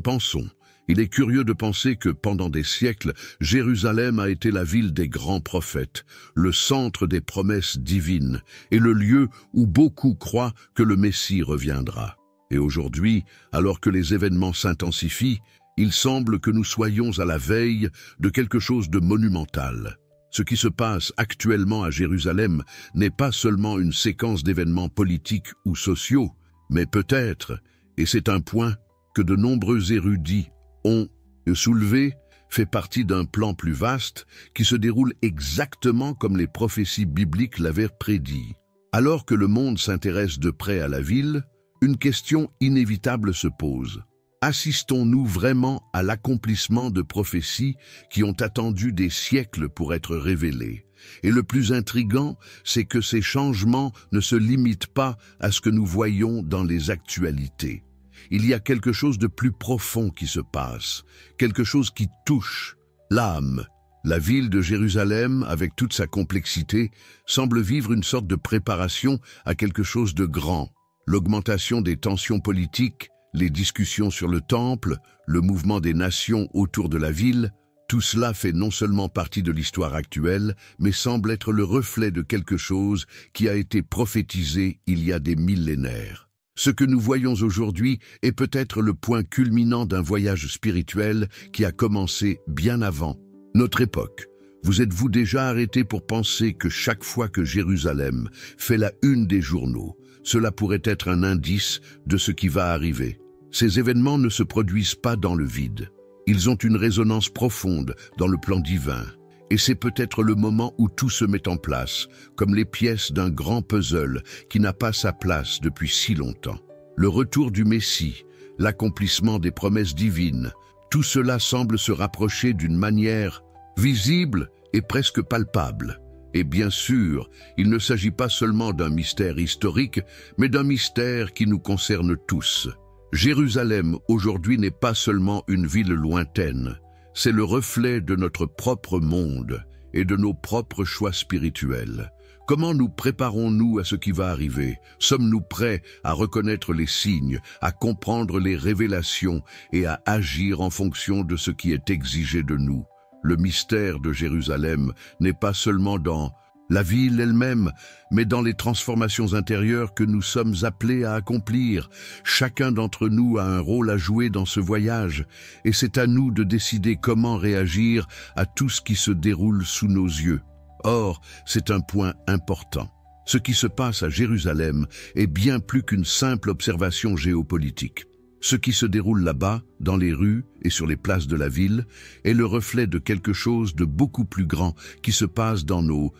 pensons. Il est curieux de penser que pendant des siècles, Jérusalem a été la ville des grands prophètes, le centre des promesses divines et le lieu où beaucoup croient que le Messie reviendra. Et aujourd'hui, alors que les événements s'intensifient Il semble que nous soyons à la veille de quelque chose de monumental. Ce qui se passe actuellement à Jérusalem n'est pas seulement une séquence d'événements politiques ou sociaux, mais peut-être, et c'est un point que de nombreux érudits ont soulevé, fait partie d'un plan plus vaste qui se déroule exactement comme les prophéties bibliques l'avaient prédit. Alors que le monde s'intéresse de près à la ville, une question inévitable se pose. Assistons-nous vraiment à l'accomplissement de prophéties qui ont attendu des siècles pour être révélées? Et le plus intrigant, c'est que ces changements ne se limitent pas à ce que nous voyons dans les actualités. Il y a quelque chose de plus profond qui se passe, quelque chose qui touche l'âme. La ville de Jérusalem, avec toute sa complexité, semble vivre une sorte de préparation à quelque chose de grand. L'augmentation des tensions politiques, les discussions sur le temple, le mouvement des nations autour de la ville, tout cela fait non seulement partie de l'histoire actuelle, mais semble être le reflet de quelque chose qui a été prophétisé il y a des millénaires. Ce que nous voyons aujourd'hui est peut-être le point culminant d'un voyage spirituel qui a commencé bien avant notre époque. Vous êtes-vous déjà arrêté pour penser que chaque fois que Jérusalem fait la une des journaux, cela pourrait être un indice de ce qui va arriver? Ces événements ne se produisent pas dans le vide. Ils ont une résonance profonde dans le plan divin. Et c'est peut-être le moment où tout se met en place, comme les pièces d'un grand puzzle qui n'a pas sa place depuis si longtemps. Le retour du Messie, l'accomplissement des promesses divines, tout cela semble se rapprocher d'une manière visible et presque palpable. Et bien sûr, il ne s'agit pas seulement d'un mystère historique, mais d'un mystère qui nous concerne tous. Jérusalem aujourd'hui n'est pas seulement une ville lointaine, c'est le reflet de notre propre monde et de nos propres choix spirituels. Comment nous préparons-nous à ce qui va arriver? Sommes-nous prêts à reconnaître les signes, à comprendre les révélations et à agir en fonction de ce qui est exigé de nous? Le mystère de Jérusalem n'est pas seulement dans la ville elle-même, mais dans les transformations intérieures que nous sommes appelés à accomplir. Chacun d'entre nous a un rôle à jouer dans ce voyage, et c'est à nous de décider comment réagir à tout ce qui se déroule sous nos yeux. Or, c'est un point important. Ce qui se passe à Jérusalem est bien plus qu'une simple observation géopolitique. Ce qui se déroule là-bas, dans les rues et sur les places de la ville, est le reflet de quelque chose de beaucoup plus grand qui se passe dans nos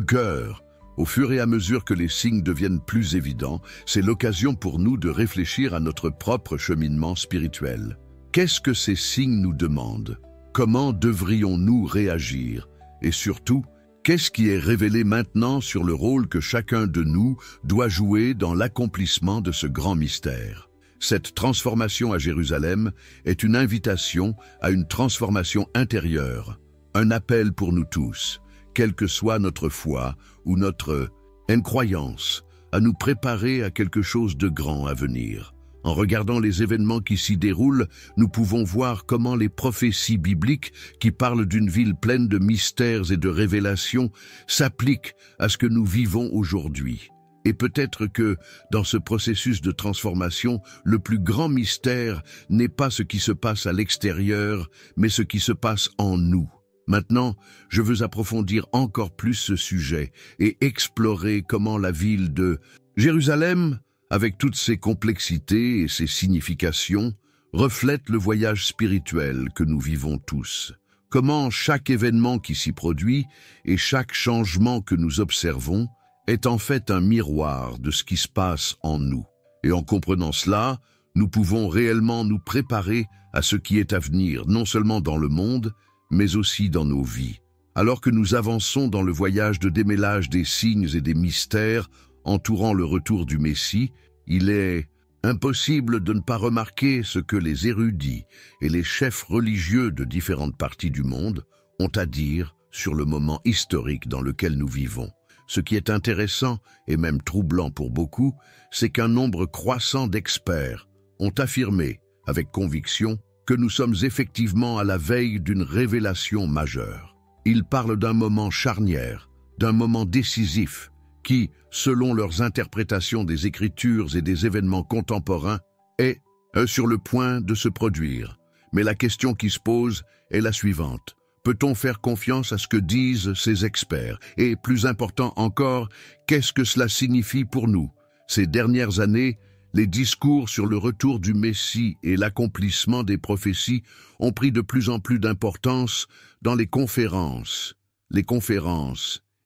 cœurs. Au fur et à mesure que les signes deviennent plus évidents, c'est l'occasion pour nous de réfléchir à notre propre cheminement spirituel. Qu'est-ce que ces signes nous demandent? Comment devrions-nous réagir? Et surtout, qu'est-ce qui est révélé maintenant sur le rôle que chacun de nous doit jouer dans l'accomplissement de ce grand mystère? Cette transformation à Jérusalem est une invitation à une transformation intérieure, un appel pour nous tous, quelle que soit notre foi ou notre croyance, à nous préparer à quelque chose de grand à venir. En regardant les événements qui s'y déroulent, nous pouvons voir comment les prophéties bibliques qui parlent d'une ville pleine de mystères et de révélations s'appliquent à ce que nous vivons aujourd'hui. Et peut-être que, dans ce processus de transformation, le plus grand mystère n'est pas ce qui se passe à l'extérieur, mais ce qui se passe en nous. Maintenant, je veux approfondir encore plus ce sujet et explorer comment la ville de Jérusalem, avec toutes ses complexités et ses significations, reflète le voyage spirituel que nous vivons tous. Comment chaque événement qui s'y produit et chaque changement que nous observons est en fait un miroir de ce qui se passe en nous. Et en comprenant cela, nous pouvons réellement nous préparer à ce qui est à venir, non seulement dans le monde, mais aussi dans nos vies. Alors que nous avançons dans le voyage de démêlage des signes et des mystères entourant le retour du Messie, il est impossible de ne pas remarquer ce que les érudits et les chefs religieux de différentes parties du monde ont à dire sur le moment historique dans lequel nous vivons. Ce qui est intéressant, et même troublant pour beaucoup, c'est qu'un nombre croissant d'experts ont affirmé, avec conviction, que nous sommes effectivement à la veille d'une révélation majeure. Ils parlent d'un moment charnière, d'un moment décisif, qui, selon leurs interprétations des Écritures et des événements contemporains, est sur le point de se produire. Mais la question qui se pose est la suivante. Peut-on faire confiance à ce que disent ces experts? Et plus important encore, qu'est-ce que cela signifie pour nous? Ces dernières années, les discours sur le retour du Messie et l'accomplissement des prophéties ont pris de plus en plus d'importance dans les conférences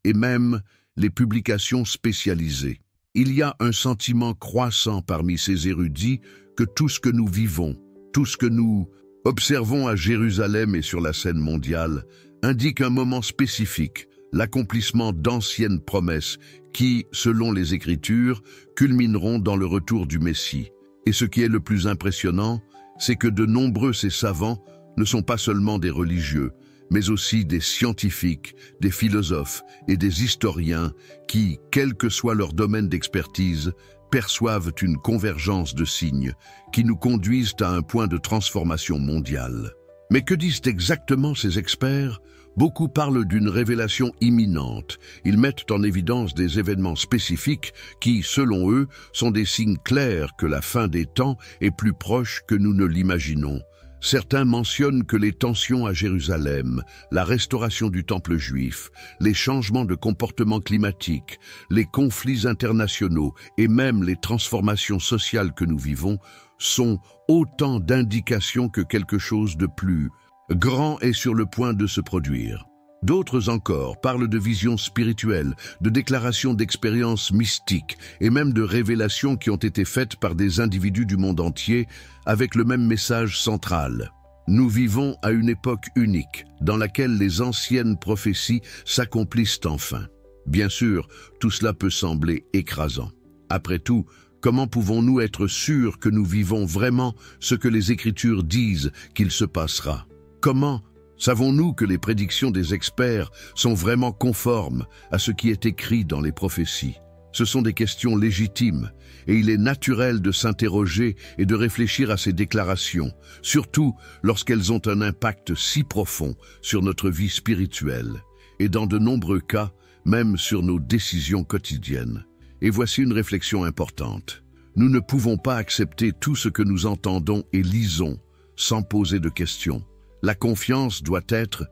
et même les publications spécialisées. Il y a un sentiment croissant parmi ces érudits que tout ce que nous vivons, tout ce que nous observons à Jérusalem et sur la scène mondiale, indique un moment spécifique, l'accomplissement d'anciennes promesses qui, selon les Écritures, culmineront dans le retour du Messie. Et ce qui est le plus impressionnant, c'est que de nombreux ces savants ne sont pas seulement des religieux, mais aussi des scientifiques, des philosophes et des historiens qui, quel que soit leur domaine d'expertise, perçoivent une convergence de signes qui nous conduisent à un point de transformation mondiale. Mais que disent exactement ces experts? Beaucoup parlent d'une révélation imminente. Ils mettent en évidence des événements spécifiques qui, selon eux, sont des signes clairs que la fin des temps est plus proche que nous ne l'imaginons. Certains mentionnent que les tensions à Jérusalem, la restauration du temple juif, les changements de comportement climatique, les conflits internationaux et même les transformations sociales que nous vivons sont autant d'indications que quelque chose de plus grand est sur le point de se produire. D'autres encore parlent de visions spirituelles, de déclarations d'expériences mystiques et même de révélations qui ont été faites par des individus du monde entier avec le même message central. Nous vivons à une époque unique dans laquelle les anciennes prophéties s'accomplissent enfin. Bien sûr, tout cela peut sembler écrasant. Après tout, comment pouvons-nous être sûrs que nous vivons vraiment ce que les Écritures disent qu'il se passera? Comment savons-nous que les prédictions des experts sont vraiment conformes à ce qui est écrit dans les prophéties? Ce sont des questions légitimes, et il est naturel de s'interroger et de réfléchir à ces déclarations, surtout lorsqu'elles ont un impact si profond sur notre vie spirituelle, et dans de nombreux cas, même sur nos décisions quotidiennes. Et voici une réflexion importante. Nous ne pouvons pas accepter tout ce que nous entendons et lisons sans poser de questions. La confiance doit être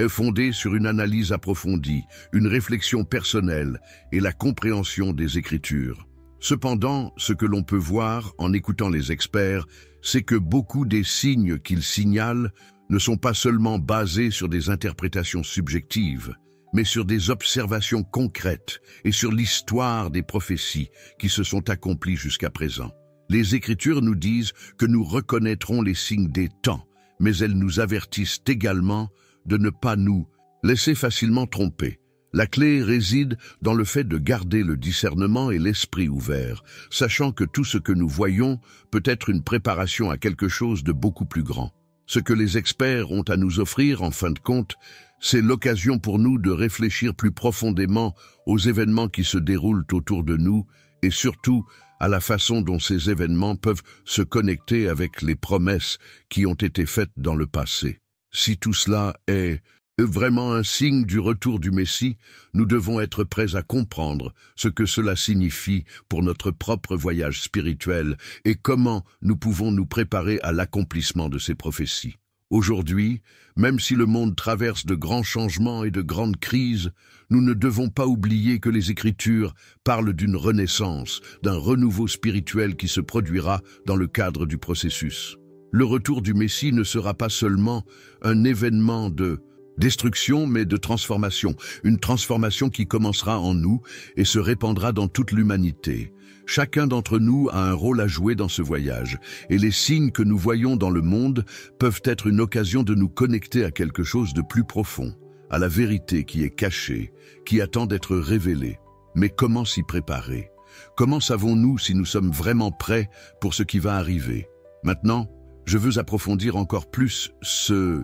fondée sur une analyse approfondie, une réflexion personnelle et la compréhension des Écritures. Cependant, ce que l'on peut voir en écoutant les experts, c'est que beaucoup des signes qu'ils signalent ne sont pas seulement basés sur des interprétations subjectives, mais sur des observations concrètes et sur l'histoire des prophéties qui se sont accomplies jusqu'à présent. Les Écritures nous disent que nous reconnaîtrons les signes des temps, mais elles nous avertissent également de ne pas nous laisser facilement tromper. La clé réside dans le fait de garder le discernement et l'esprit ouvert, sachant que tout ce que nous voyons peut être une préparation à quelque chose de beaucoup plus grand. Ce que les experts ont à nous offrir, en fin de compte, c'est l'occasion pour nous de réfléchir plus profondément aux événements qui se déroulent autour de nous et surtout à la façon dont ces événements peuvent se connecter avec les promesses qui ont été faites dans le passé. Si tout cela est vraiment un signe du retour du Messie, nous devons être prêts à comprendre ce que cela signifie pour notre propre voyage spirituel et comment nous pouvons nous préparer à l'accomplissement de ces prophéties. Aujourd'hui, même si le monde traverse de grands changements et de grandes crises, nous ne devons pas oublier que les Écritures parlent d'une renaissance, d'un renouveau spirituel qui se produira dans le cadre du processus. Le retour du Messie ne sera pas seulement un événement de destruction, mais de transformation, une transformation qui commencera en nous et se répandra dans toute l'humanité. Chacun d'entre nous a un rôle à jouer dans ce voyage, et les signes que nous voyons dans le monde peuvent être une occasion de nous connecter à quelque chose de plus profond, à la vérité qui est cachée, qui attend d'être révélée. Mais comment s'y préparer? Comment savons-nous si nous sommes vraiment prêts pour ce qui va arriver? Maintenant, je veux approfondir encore plus ce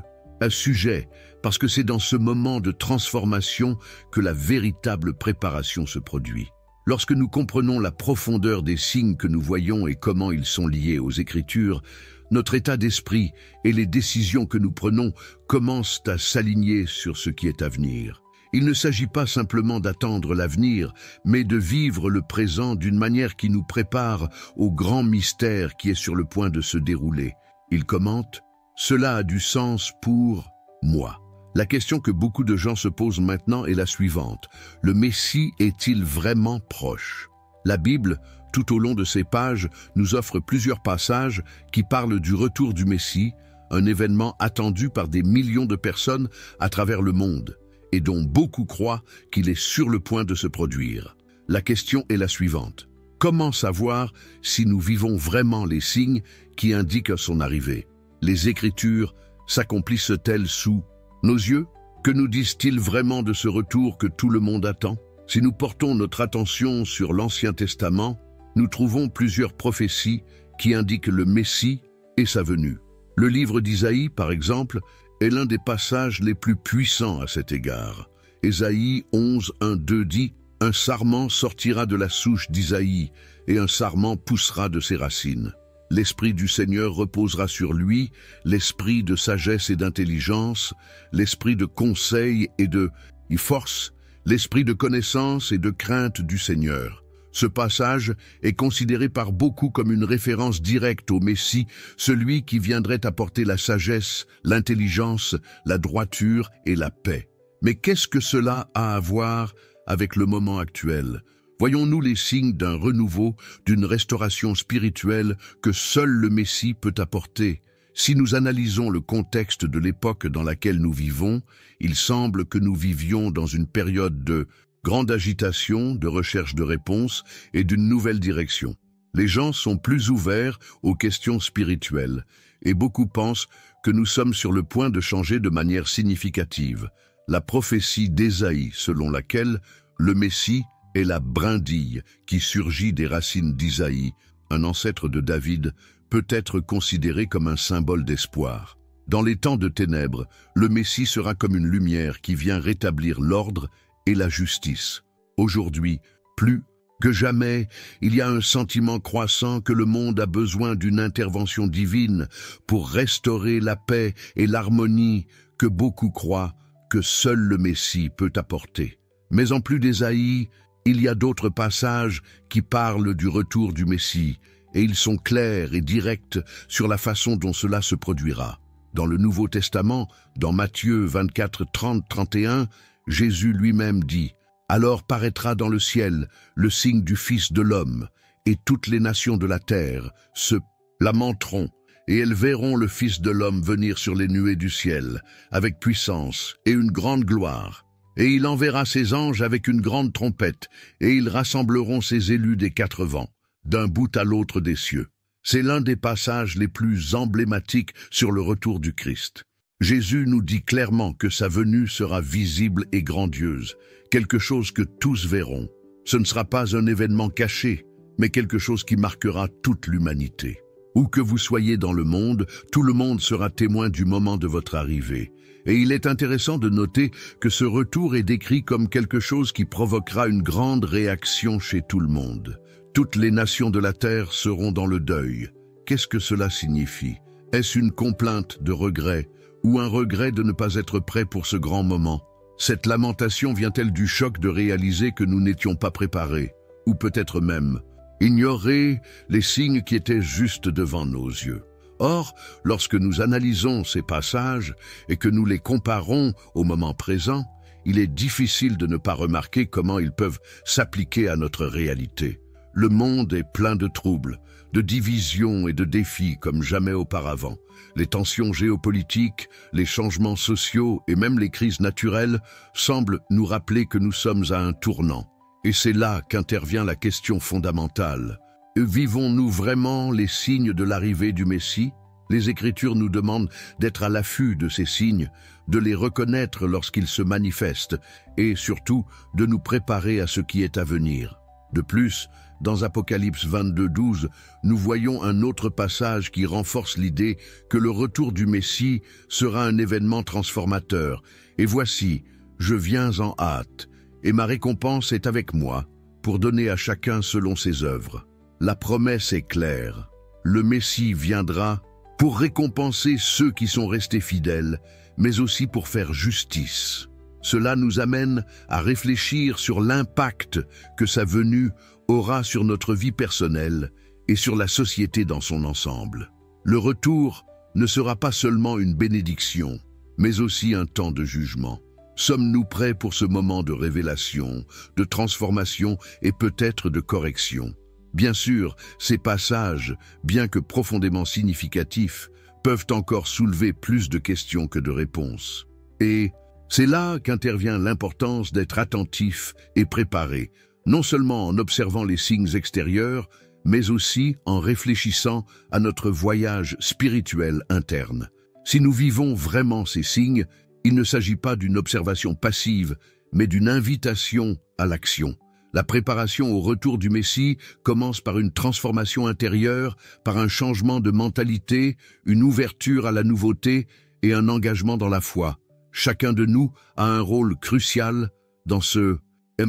sujet, parce que c'est dans ce moment de transformation que la véritable préparation se produit. Lorsque nous comprenons la profondeur des signes que nous voyons et comment ils sont liés aux Écritures, notre état d'esprit et les décisions que nous prenons commencent à s'aligner sur ce qui est à venir. Il ne s'agit pas simplement d'attendre l'avenir, mais de vivre le présent d'une manière qui nous prépare au grand mystère qui est sur le point de se dérouler. Il commente: Cela a du sens pour moi. La question que beaucoup de gens se posent maintenant est la suivante. Le Messie est-il vraiment proche? La Bible, tout au long de ses pages, nous offre plusieurs passages qui parlent du retour du Messie, un événement attendu par des millions de personnes à travers le monde, et dont beaucoup croient qu'il est sur le point de se produire. La question est la suivante. Comment savoir si nous vivons vraiment les signes qui indiquent son arrivée? Les Écritures s'accomplissent-elles sous nos yeux? Que nous disent-ils vraiment de ce retour que tout le monde attend? Si nous portons notre attention sur l'Ancien Testament, nous trouvons plusieurs prophéties qui indiquent le Messie et sa venue. Le livre d'Isaïe, par exemple, est l'un des passages les plus puissants à cet égard. Ésaïe 11, 1, 2 dit « Un sarment sortira de la souche d'Isaïe, et un sarment poussera de ses racines. L'Esprit du Seigneur reposera sur lui, l'esprit de sagesse et d'intelligence, l'esprit de conseil et de force, l'esprit de connaissance et de crainte du Seigneur. » Ce passage est considéré par beaucoup comme une référence directe au Messie, celui qui viendrait apporter la sagesse, l'intelligence, la droiture et la paix. Mais qu'est-ce que cela a à voir avec le moment actuel? Voyons-nous les signes d'un renouveau, d'une restauration spirituelle que seul le Messie peut apporter? Si nous analysons le contexte de l'époque dans laquelle nous vivons, il semble que nous vivions dans une période de grande agitation, de recherche de réponses et d'une nouvelle direction. Les gens sont plus ouverts aux questions spirituelles et beaucoup pensent que nous sommes sur le point de changer de manière significative. La prophétie d'Ésaïe selon laquelle le Messie est la brindille qui surgit des racines d'Isaïe, un ancêtre de David, peut être considérée comme un symbole d'espoir. Dans les temps de ténèbres, le Messie sera comme une lumière qui vient rétablir l'ordre et la justice. Aujourd'hui, plus que jamais, il y a un sentiment croissant que le monde a besoin d'une intervention divine pour restaurer la paix et l'harmonie que beaucoup croient que seul le Messie peut apporter. Mais en plus d'Ésaïe, il y a d'autres passages qui parlent du retour du Messie, et ils sont clairs et directs sur la façon dont cela se produira. Dans le Nouveau Testament, dans Matthieu 24, 30, 31, Jésus lui-même dit « Alors paraîtra dans le ciel le signe du Fils de l'homme, et toutes les nations de la terre se lamenteront, et elles verront le Fils de l'homme venir sur les nuées du ciel, avec puissance et une grande gloire. Et il enverra ses anges avec une grande trompette, et ils rassembleront ses élus des quatre vents, d'un bout à l'autre des cieux. » C'est l'un des passages les plus emblématiques sur le retour du Christ. Jésus nous dit clairement que sa venue sera visible et grandiose, quelque chose que tous verront. Ce ne sera pas un événement caché, mais quelque chose qui marquera toute l'humanité. Où que vous soyez dans le monde, tout le monde sera témoin du moment de votre arrivée. Et il est intéressant de noter que ce retour est décrit comme quelque chose qui provoquera une grande réaction chez tout le monde. Toutes les nations de la terre seront dans le deuil. Qu'est-ce que cela signifie? Est-ce une complainte de regret ou un regret de ne pas être prêt pour ce grand moment? Cette lamentation vient-elle du choc de réaliser que nous n'étions pas préparés, ou peut-être même ignorer les signes qui étaient juste devant nos yeux? Or, lorsque nous analysons ces passages et que nous les comparons au moment présent, il est difficile de ne pas remarquer comment ils peuvent s'appliquer à notre réalité. Le monde est plein de troubles, de divisions et de défis comme jamais auparavant. Les tensions géopolitiques, les changements sociaux et même les crises naturelles semblent nous rappeler que nous sommes à un tournant. Et c'est là qu'intervient la question fondamentale. Vivons-nous vraiment les signes de l'arrivée du Messie? Les Écritures nous demandent d'être à l'affût de ces signes, de les reconnaître lorsqu'ils se manifestent et surtout de nous préparer à ce qui est à venir. De plus, dans Apocalypse 22, 12, nous voyons un autre passage qui renforce l'idée que le retour du Messie sera un événement transformateur. Et voici, je viens en hâte, et ma récompense est avec moi, pour donner à chacun selon ses œuvres. La promesse est claire. Le Messie viendra pour récompenser ceux qui sont restés fidèles, mais aussi pour faire justice. Cela nous amène à réfléchir sur l'impact que sa venue aura sur notre vie personnelle et sur la société dans son ensemble. Le retour ne sera pas seulement une bénédiction, mais aussi un temps de jugement. Sommes-nous prêts pour ce moment de révélation, de transformation et peut-être de correction? Bien sûr, ces passages, bien que profondément significatifs, peuvent encore soulever plus de questions que de réponses. Et c'est là qu'intervient l'importance d'être attentif et préparé, non seulement en observant les signes extérieurs, mais aussi en réfléchissant à notre voyage spirituel interne. Si nous vivons vraiment ces signes, il ne s'agit pas d'une observation passive, mais d'une invitation à l'action. La préparation au retour du Messie commence par une transformation intérieure, par un changement de mentalité, une ouverture à la nouveauté et un engagement dans la foi. Chacun de nous a un rôle crucial dans ce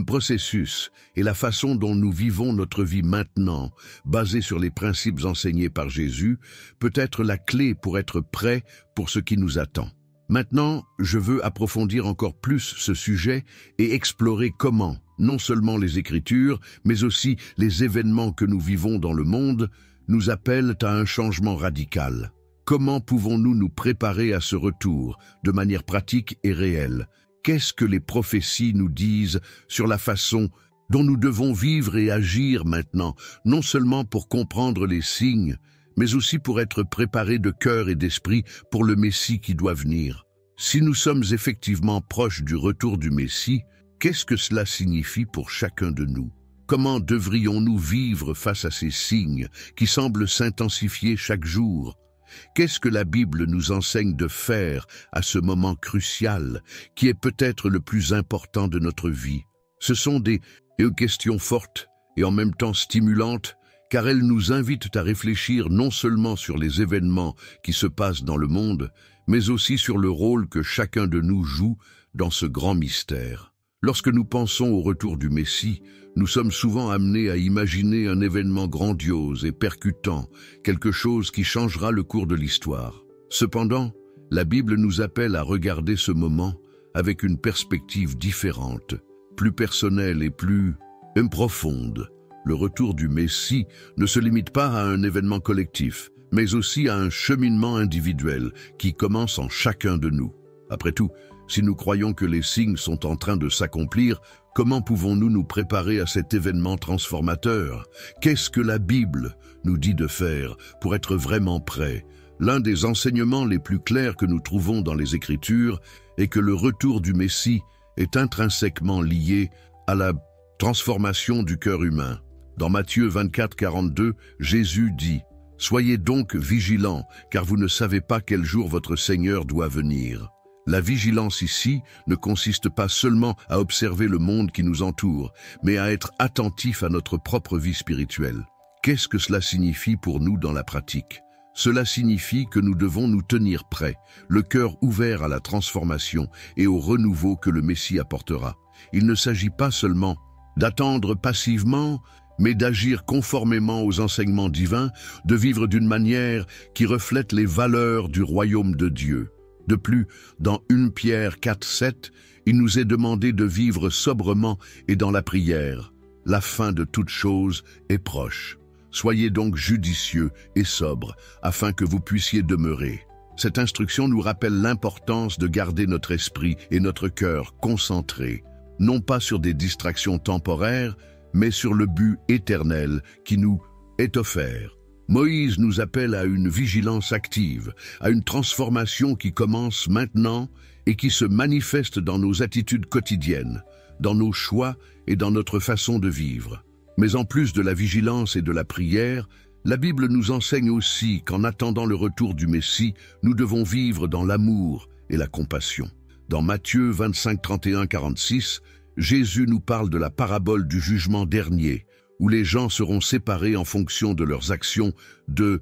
processus, et la façon dont nous vivons notre vie maintenant, basée sur les principes enseignés par Jésus, peut être la clé pour être prêt pour ce qui nous attend. Maintenant, je veux approfondir encore plus ce sujet et explorer comment, non seulement les Écritures, mais aussi les événements que nous vivons dans le monde, nous appellent à un changement radical. Comment pouvons-nous nous préparer à ce retour de manière pratique et réelle? Qu'est-ce que les prophéties nous disent sur la façon dont nous devons vivre et agir maintenant, non seulement pour comprendre les signes, mais aussi pour être préparés de cœur et d'esprit pour le Messie qui doit venir? Si nous sommes effectivement proches du retour du Messie, qu'est-ce que cela signifie pour chacun de nous? Comment devrions-nous vivre face à ces signes qui semblent s'intensifier chaque jour? Qu'est-ce que la Bible nous enseigne de faire à ce moment crucial, qui est peut-être le plus important de notre vie? Ce sont des questions fortes et en même temps stimulantes, car elles nous invitent à réfléchir non seulement sur les événements qui se passent dans le monde, mais aussi sur le rôle que chacun de nous joue dans ce grand mystère. Lorsque nous pensons au retour du Messie, nous sommes souvent amenés à imaginer un événement grandiose et percutant, quelque chose qui changera le cours de l'histoire. Cependant, la Bible nous appelle à regarder ce moment avec une perspective différente, plus personnelle et plus profonde. Le retour du Messie ne se limite pas à un événement collectif, mais aussi à un cheminement individuel qui commence en chacun de nous. Après tout, si nous croyons que les signes sont en train de s'accomplir, comment pouvons-nous nous préparer à cet événement transformateur? Qu'est-ce que la Bible nous dit de faire pour être vraiment prêts? L'un des enseignements les plus clairs que nous trouvons dans les Écritures est que le retour du Messie est intrinsèquement lié à la transformation du cœur humain. Dans Matthieu 24, 42, Jésus dit « Soyez donc vigilants, car vous ne savez pas quel jour votre Seigneur doit venir. » La vigilance ici ne consiste pas seulement à observer le monde qui nous entoure, mais à être attentif à notre propre vie spirituelle. Qu'est-ce que cela signifie pour nous dans la pratique? Cela signifie que nous devons nous tenir prêts, le cœur ouvert à la transformation et au renouveau que le Messie apportera. Il ne s'agit pas seulement d'attendre passivement, mais d'agir conformément aux enseignements divins, de vivre d'une manière qui reflète les valeurs du royaume de Dieu. De plus, dans 1 Pierre 4, 7, il nous est demandé de vivre sobrement et dans la prière. La fin de toute chose est proche. Soyez donc judicieux et sobres, afin que vous puissiez demeurer. Cette instruction nous rappelle l'importance de garder notre esprit et notre cœur concentrés, non pas sur des distractions temporaires, mais sur le but éternel qui nous est offert. Moïse nous appelle à une vigilance active, à une transformation qui commence maintenant et qui se manifeste dans nos attitudes quotidiennes, dans nos choix et dans notre façon de vivre. Mais en plus de la vigilance et de la prière, la Bible nous enseigne aussi qu'en attendant le retour du Messie, nous devons vivre dans l'amour et la compassion. Dans Matthieu 25, 31, 46, Jésus nous parle de la parabole du jugement dernier, où les gens seront séparés en fonction de leurs actions de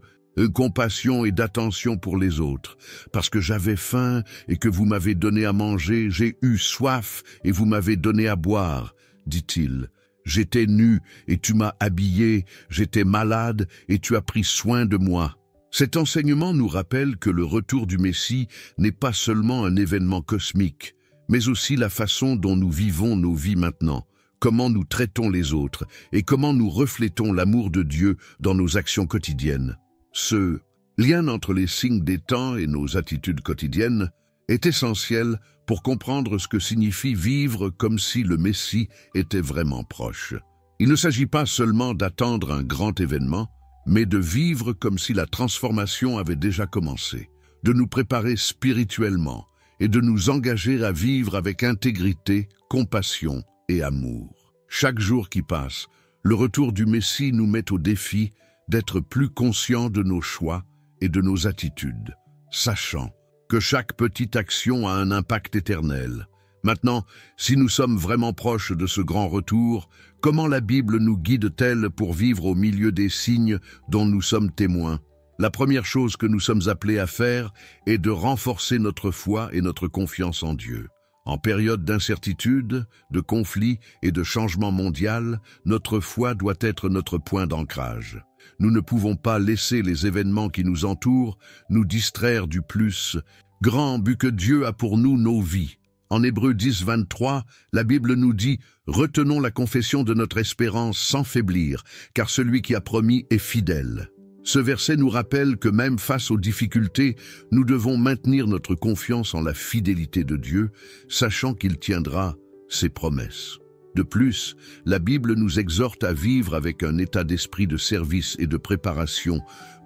compassion et d'attention pour les autres. Parce que j'avais faim et que vous m'avez donné à manger, j'ai eu soif et vous m'avez donné à boire, dit-il. J'étais nu et tu m'as habillé, j'étais malade et tu as pris soin de moi. Cet enseignement nous rappelle que le retour du Messie n'est pas seulement un événement cosmique, mais aussi la façon dont nous vivons nos vies maintenant, comment nous traitons les autres et comment nous reflétons l'amour de Dieu dans nos actions quotidiennes. Ce Lien entre les signes des temps et nos attitudes quotidiennes est essentiel pour comprendre ce que signifie vivre comme si le Messie était vraiment proche. Il ne s'agit pas seulement d'attendre un grand événement, mais de vivre comme si la transformation avait déjà commencé, de nous préparer spirituellement et de nous engager à vivre avec intégrité, compassion et amour. Chaque jour qui passe, le retour du Messie nous met au défi d'être plus conscients de nos choix et de nos attitudes, sachant que chaque petite action a un impact éternel. Maintenant, si nous sommes vraiment proches de ce grand retour, comment la Bible nous guide-t-elle pour vivre au milieu des signes dont nous sommes témoins? La première chose que nous sommes appelés à faire est de renforcer notre foi et notre confiance en Dieu. En période d'incertitude, de conflit et de changement mondial, notre foi doit être notre point d'ancrage. Nous ne pouvons pas laisser les événements qui nous entourent nous distraire du plus grand but que Dieu a pour nous, nos vies. En Hébreux 10, 23, la Bible nous dit « Retenons la confession de notre espérance sans faiblir, car celui qui a promis est fidèle ». Ce verset nous rappelle que même face aux difficultés, nous devons maintenir notre confiance en la fidélité de Dieu, sachant qu'il tiendra ses promesses. De plus, la Bible nous exhorte à vivre avec un état d'esprit de service et de préparation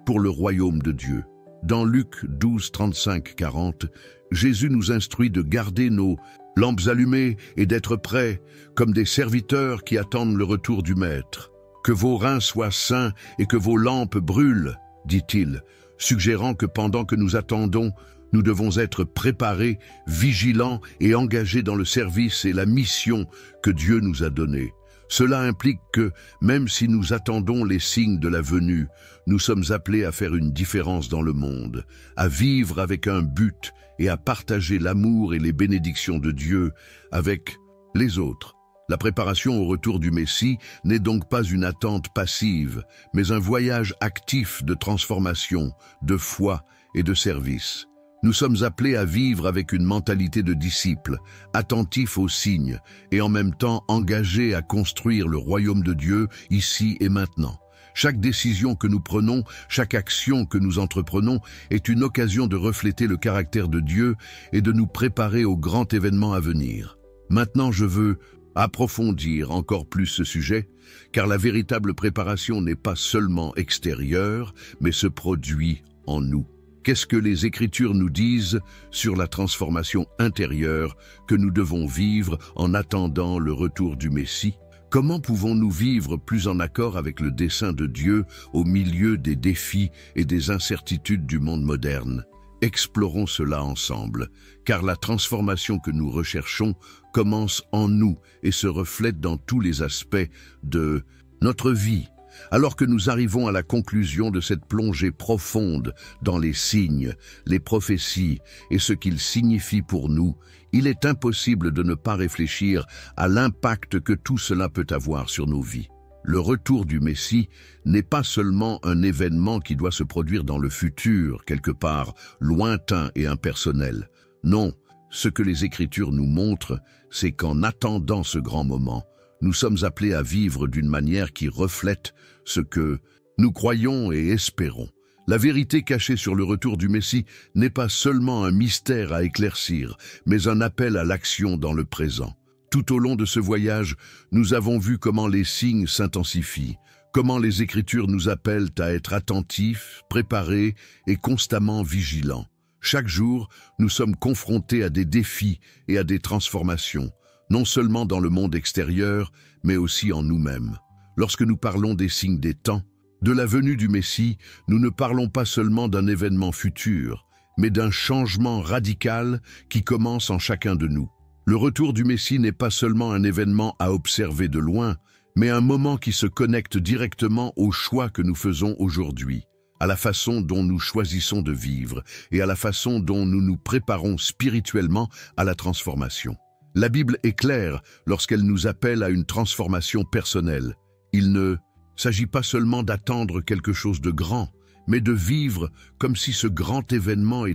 pour le royaume de Dieu. Dans Luc 12, 35, 40, Jésus nous instruit de garder nos lampes allumées et d'être prêts comme des serviteurs qui attendent le retour du Maître. Que vos reins soient sains et que vos lampes brûlent, dit-il, suggérant que pendant que nous attendons, nous devons être préparés, vigilants et engagés dans le service et la mission que Dieu nous a donnée. Cela implique que, même si nous attendons les signes de la venue, nous sommes appelés à faire une différence dans le monde, à vivre avec un but et à partager l'amour et les bénédictions de Dieu avec les autres. La préparation au retour du Messie n'est donc pas une attente passive, mais un voyage actif de transformation, de foi et de service. Nous sommes appelés à vivre avec une mentalité de disciples, attentifs aux signes et en même temps engagés à construire le royaume de Dieu ici et maintenant. Chaque décision que nous prenons, chaque action que nous entreprenons est une occasion de refléter le caractère de Dieu et de nous préparer au grand événement à venir. Maintenant, je veux approfondir encore plus ce sujet, car la véritable préparation n'est pas seulement extérieure, mais se produit en nous. Qu'est-ce que les Écritures nous disent sur la transformation intérieure que nous devons vivre en attendant le retour du Messie? Comment pouvons-nous vivre plus en accord avec le dessein de Dieu au milieu des défis et des incertitudes du monde moderne? Explorons cela ensemble, car la transformation que nous recherchons commence en nous et se reflète dans tous les aspects de notre vie. Alors que nous arrivons à la conclusion de cette plongée profonde dans les signes, les prophéties et ce qu'ils signifient pour nous, il est impossible de ne pas réfléchir à l'impact que tout cela peut avoir sur nos vies. Le retour du Messie n'est pas seulement un événement qui doit se produire dans le futur, quelque part lointain et impersonnel. Non, ce que les Écritures nous montrent, c'est qu'en attendant ce grand moment, nous sommes appelés à vivre d'une manière qui reflète ce que nous croyons et espérons. La vérité cachée sur le retour du Messie n'est pas seulement un mystère à éclaircir, mais un appel à l'action dans le présent. Tout au long de ce voyage, nous avons vu comment les signes s'intensifient, comment les Écritures nous appellent à être attentifs, préparés et constamment vigilants. Chaque jour, nous sommes confrontés à des défis et à des transformations, non seulement dans le monde extérieur, mais aussi en nous-mêmes. Lorsque nous parlons des signes des temps, de la venue du Messie, nous ne parlons pas seulement d'un événement futur, mais d'un changement radical qui commence en chacun de nous. Le retour du Messie n'est pas seulement un événement à observer de loin, mais un moment qui se connecte directement aux choix que nous faisons aujourd'hui, à la façon dont nous choisissons de vivre et à la façon dont nous nous préparons spirituellement à la transformation. La Bible est claire lorsqu'elle nous appelle à une transformation personnelle. Il ne s'agit pas seulement d'attendre quelque chose de grand, mais de vivre comme si ce grand événement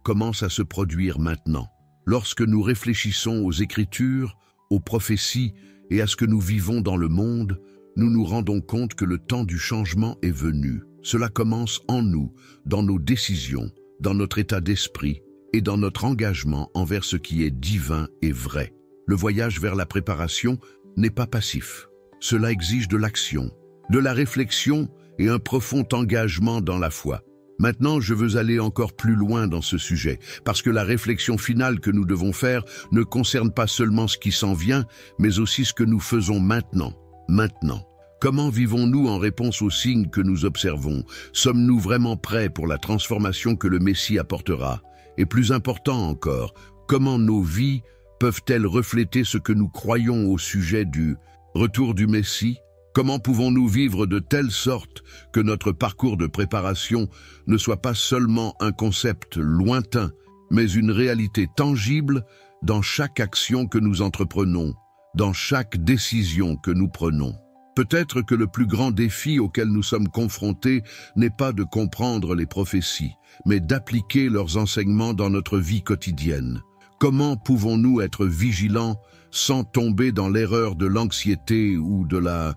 commence à se produire maintenant. Lorsque nous réfléchissons aux Écritures, aux prophéties et à ce que nous vivons dans le monde, nous nous rendons compte que le temps du changement est venu. Cela commence en nous, dans nos décisions, dans notre état d'esprit et dans notre engagement envers ce qui est divin et vrai. Le voyage vers la préparation n'est pas passif. Cela exige de l'action, de la réflexion et un profond engagement dans la foi. Maintenant, je veux aller encore plus loin dans ce sujet, parce que la réflexion finale que nous devons faire ne concerne pas seulement ce qui s'en vient, mais aussi ce que nous faisons maintenant. Comment vivons-nous en réponse aux signes que nous observons? Sommes-nous vraiment prêts pour la transformation que le Messie apportera? Et plus important encore, comment nos vies peuvent-elles refléter ce que nous croyons au sujet du retour du Messie? Comment pouvons-nous vivre de telle sorte que notre parcours de préparation ne soit pas seulement un concept lointain, mais une réalité tangible dans chaque action que nous entreprenons, dans chaque décision que nous prenons? Peut-être que le plus grand défi auquel nous sommes confrontés n'est pas de comprendre les prophéties, mais d'appliquer leurs enseignements dans notre vie quotidienne. Comment pouvons-nous être vigilants sans tomber dans l'erreur de l'anxiété ou de la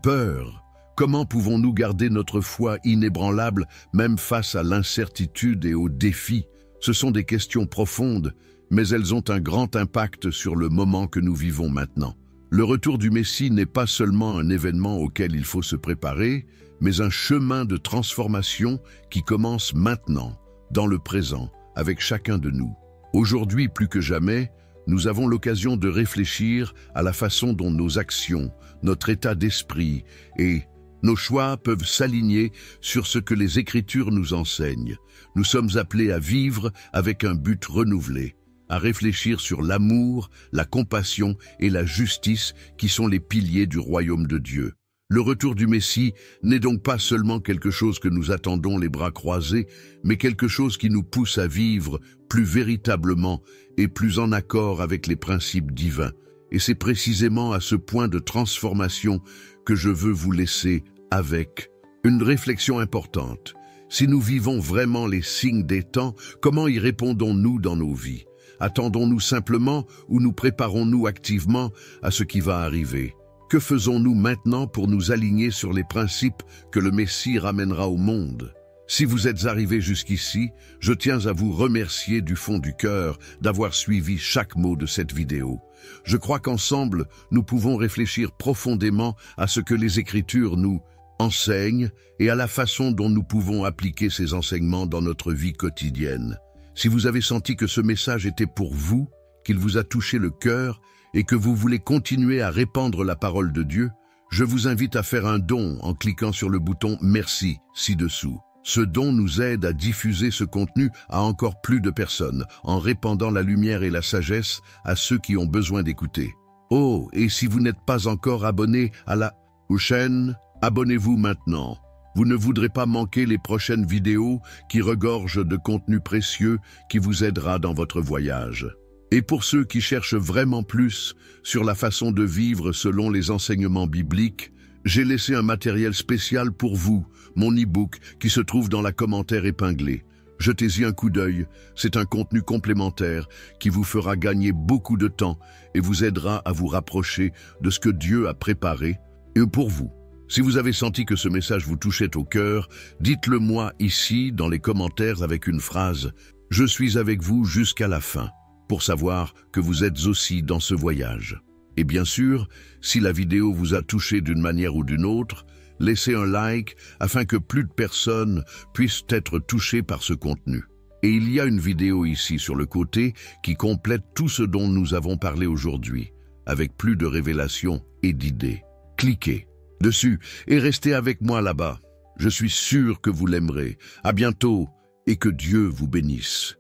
peur? Comment pouvons-nous garder notre foi inébranlable même face à l'incertitude et aux défis? Ce sont des questions profondes, mais elles ont un grand impact sur le moment que nous vivons maintenant. Le retour du Messie n'est pas seulement un événement auquel il faut se préparer, mais un chemin de transformation qui commence maintenant, dans le présent, avec chacun de nous. Aujourd'hui, plus que jamais, nous avons l'occasion de réfléchir à la façon dont nos actions, notre état d'esprit et nos choix peuvent s'aligner sur ce que les Écritures nous enseignent. Nous sommes appelés à vivre avec un but renouvelé, à réfléchir sur l'amour, la compassion et la justice qui sont les piliers du royaume de Dieu. Le retour du Messie n'est donc pas seulement quelque chose que nous attendons les bras croisés, mais quelque chose qui nous pousse à vivre plus véritablement et plus en accord avec les principes divins. Et c'est précisément à ce point de transformation que je veux vous laisser avec une réflexion importante. Si nous vivons vraiment les signes des temps, comment y répondons-nous dans nos vies? Attendons-nous simplement ou nous préparons-nous activement à ce qui va arriver? Que faisons-nous maintenant pour nous aligner sur les principes que le Messie ramènera au monde? Si vous êtes arrivés jusqu'ici, je tiens à vous remercier du fond du cœur d'avoir suivi chaque mot de cette vidéo. Je crois qu'ensemble, nous pouvons réfléchir profondément à ce que les Écritures nous enseignent et à la façon dont nous pouvons appliquer ces enseignements dans notre vie quotidienne. Si vous avez senti que ce message était pour vous, qu'il vous a touché le cœur et que vous voulez continuer à répandre la parole de Dieu, je vous invite à faire un don en cliquant sur le bouton « Merci » ci-dessous. Ce don nous aide à diffuser ce contenu à encore plus de personnes, en répandant la lumière et la sagesse à ceux qui ont besoin d'écouter. Oh, et si vous n'êtes pas encore abonné à la chaîne, abonnez-vous maintenant. Vous ne voudrez pas manquer les prochaines vidéos qui regorgent de contenu précieux qui vous aidera dans votre voyage. Et pour ceux qui cherchent vraiment plus sur la façon de vivre selon les enseignements bibliques, j'ai laissé un matériel spécial pour vous, mon e-book qui se trouve dans la commentaire épinglé. Jetez-y un coup d'œil, c'est un contenu complémentaire qui vous fera gagner beaucoup de temps et vous aidera à vous rapprocher de ce que Dieu a préparé et pour vous. Si vous avez senti que ce message vous touchait au cœur, dites-le moi ici dans les commentaires avec une phrase « Je suis avec vous jusqu'à la fin » pour savoir que vous êtes aussi dans ce voyage. Et bien sûr, si la vidéo vous a touché d'une manière ou d'une autre, laissez un like afin que plus de personnes puissent être touchées par ce contenu. Et il y a une vidéo ici sur le côté qui complète tout ce dont nous avons parlé aujourd'hui, avec plus de révélations et d'idées. Cliquez dessus et restez avec moi là-bas. Je suis sûr que vous l'aimerez. À bientôt et que Dieu vous bénisse.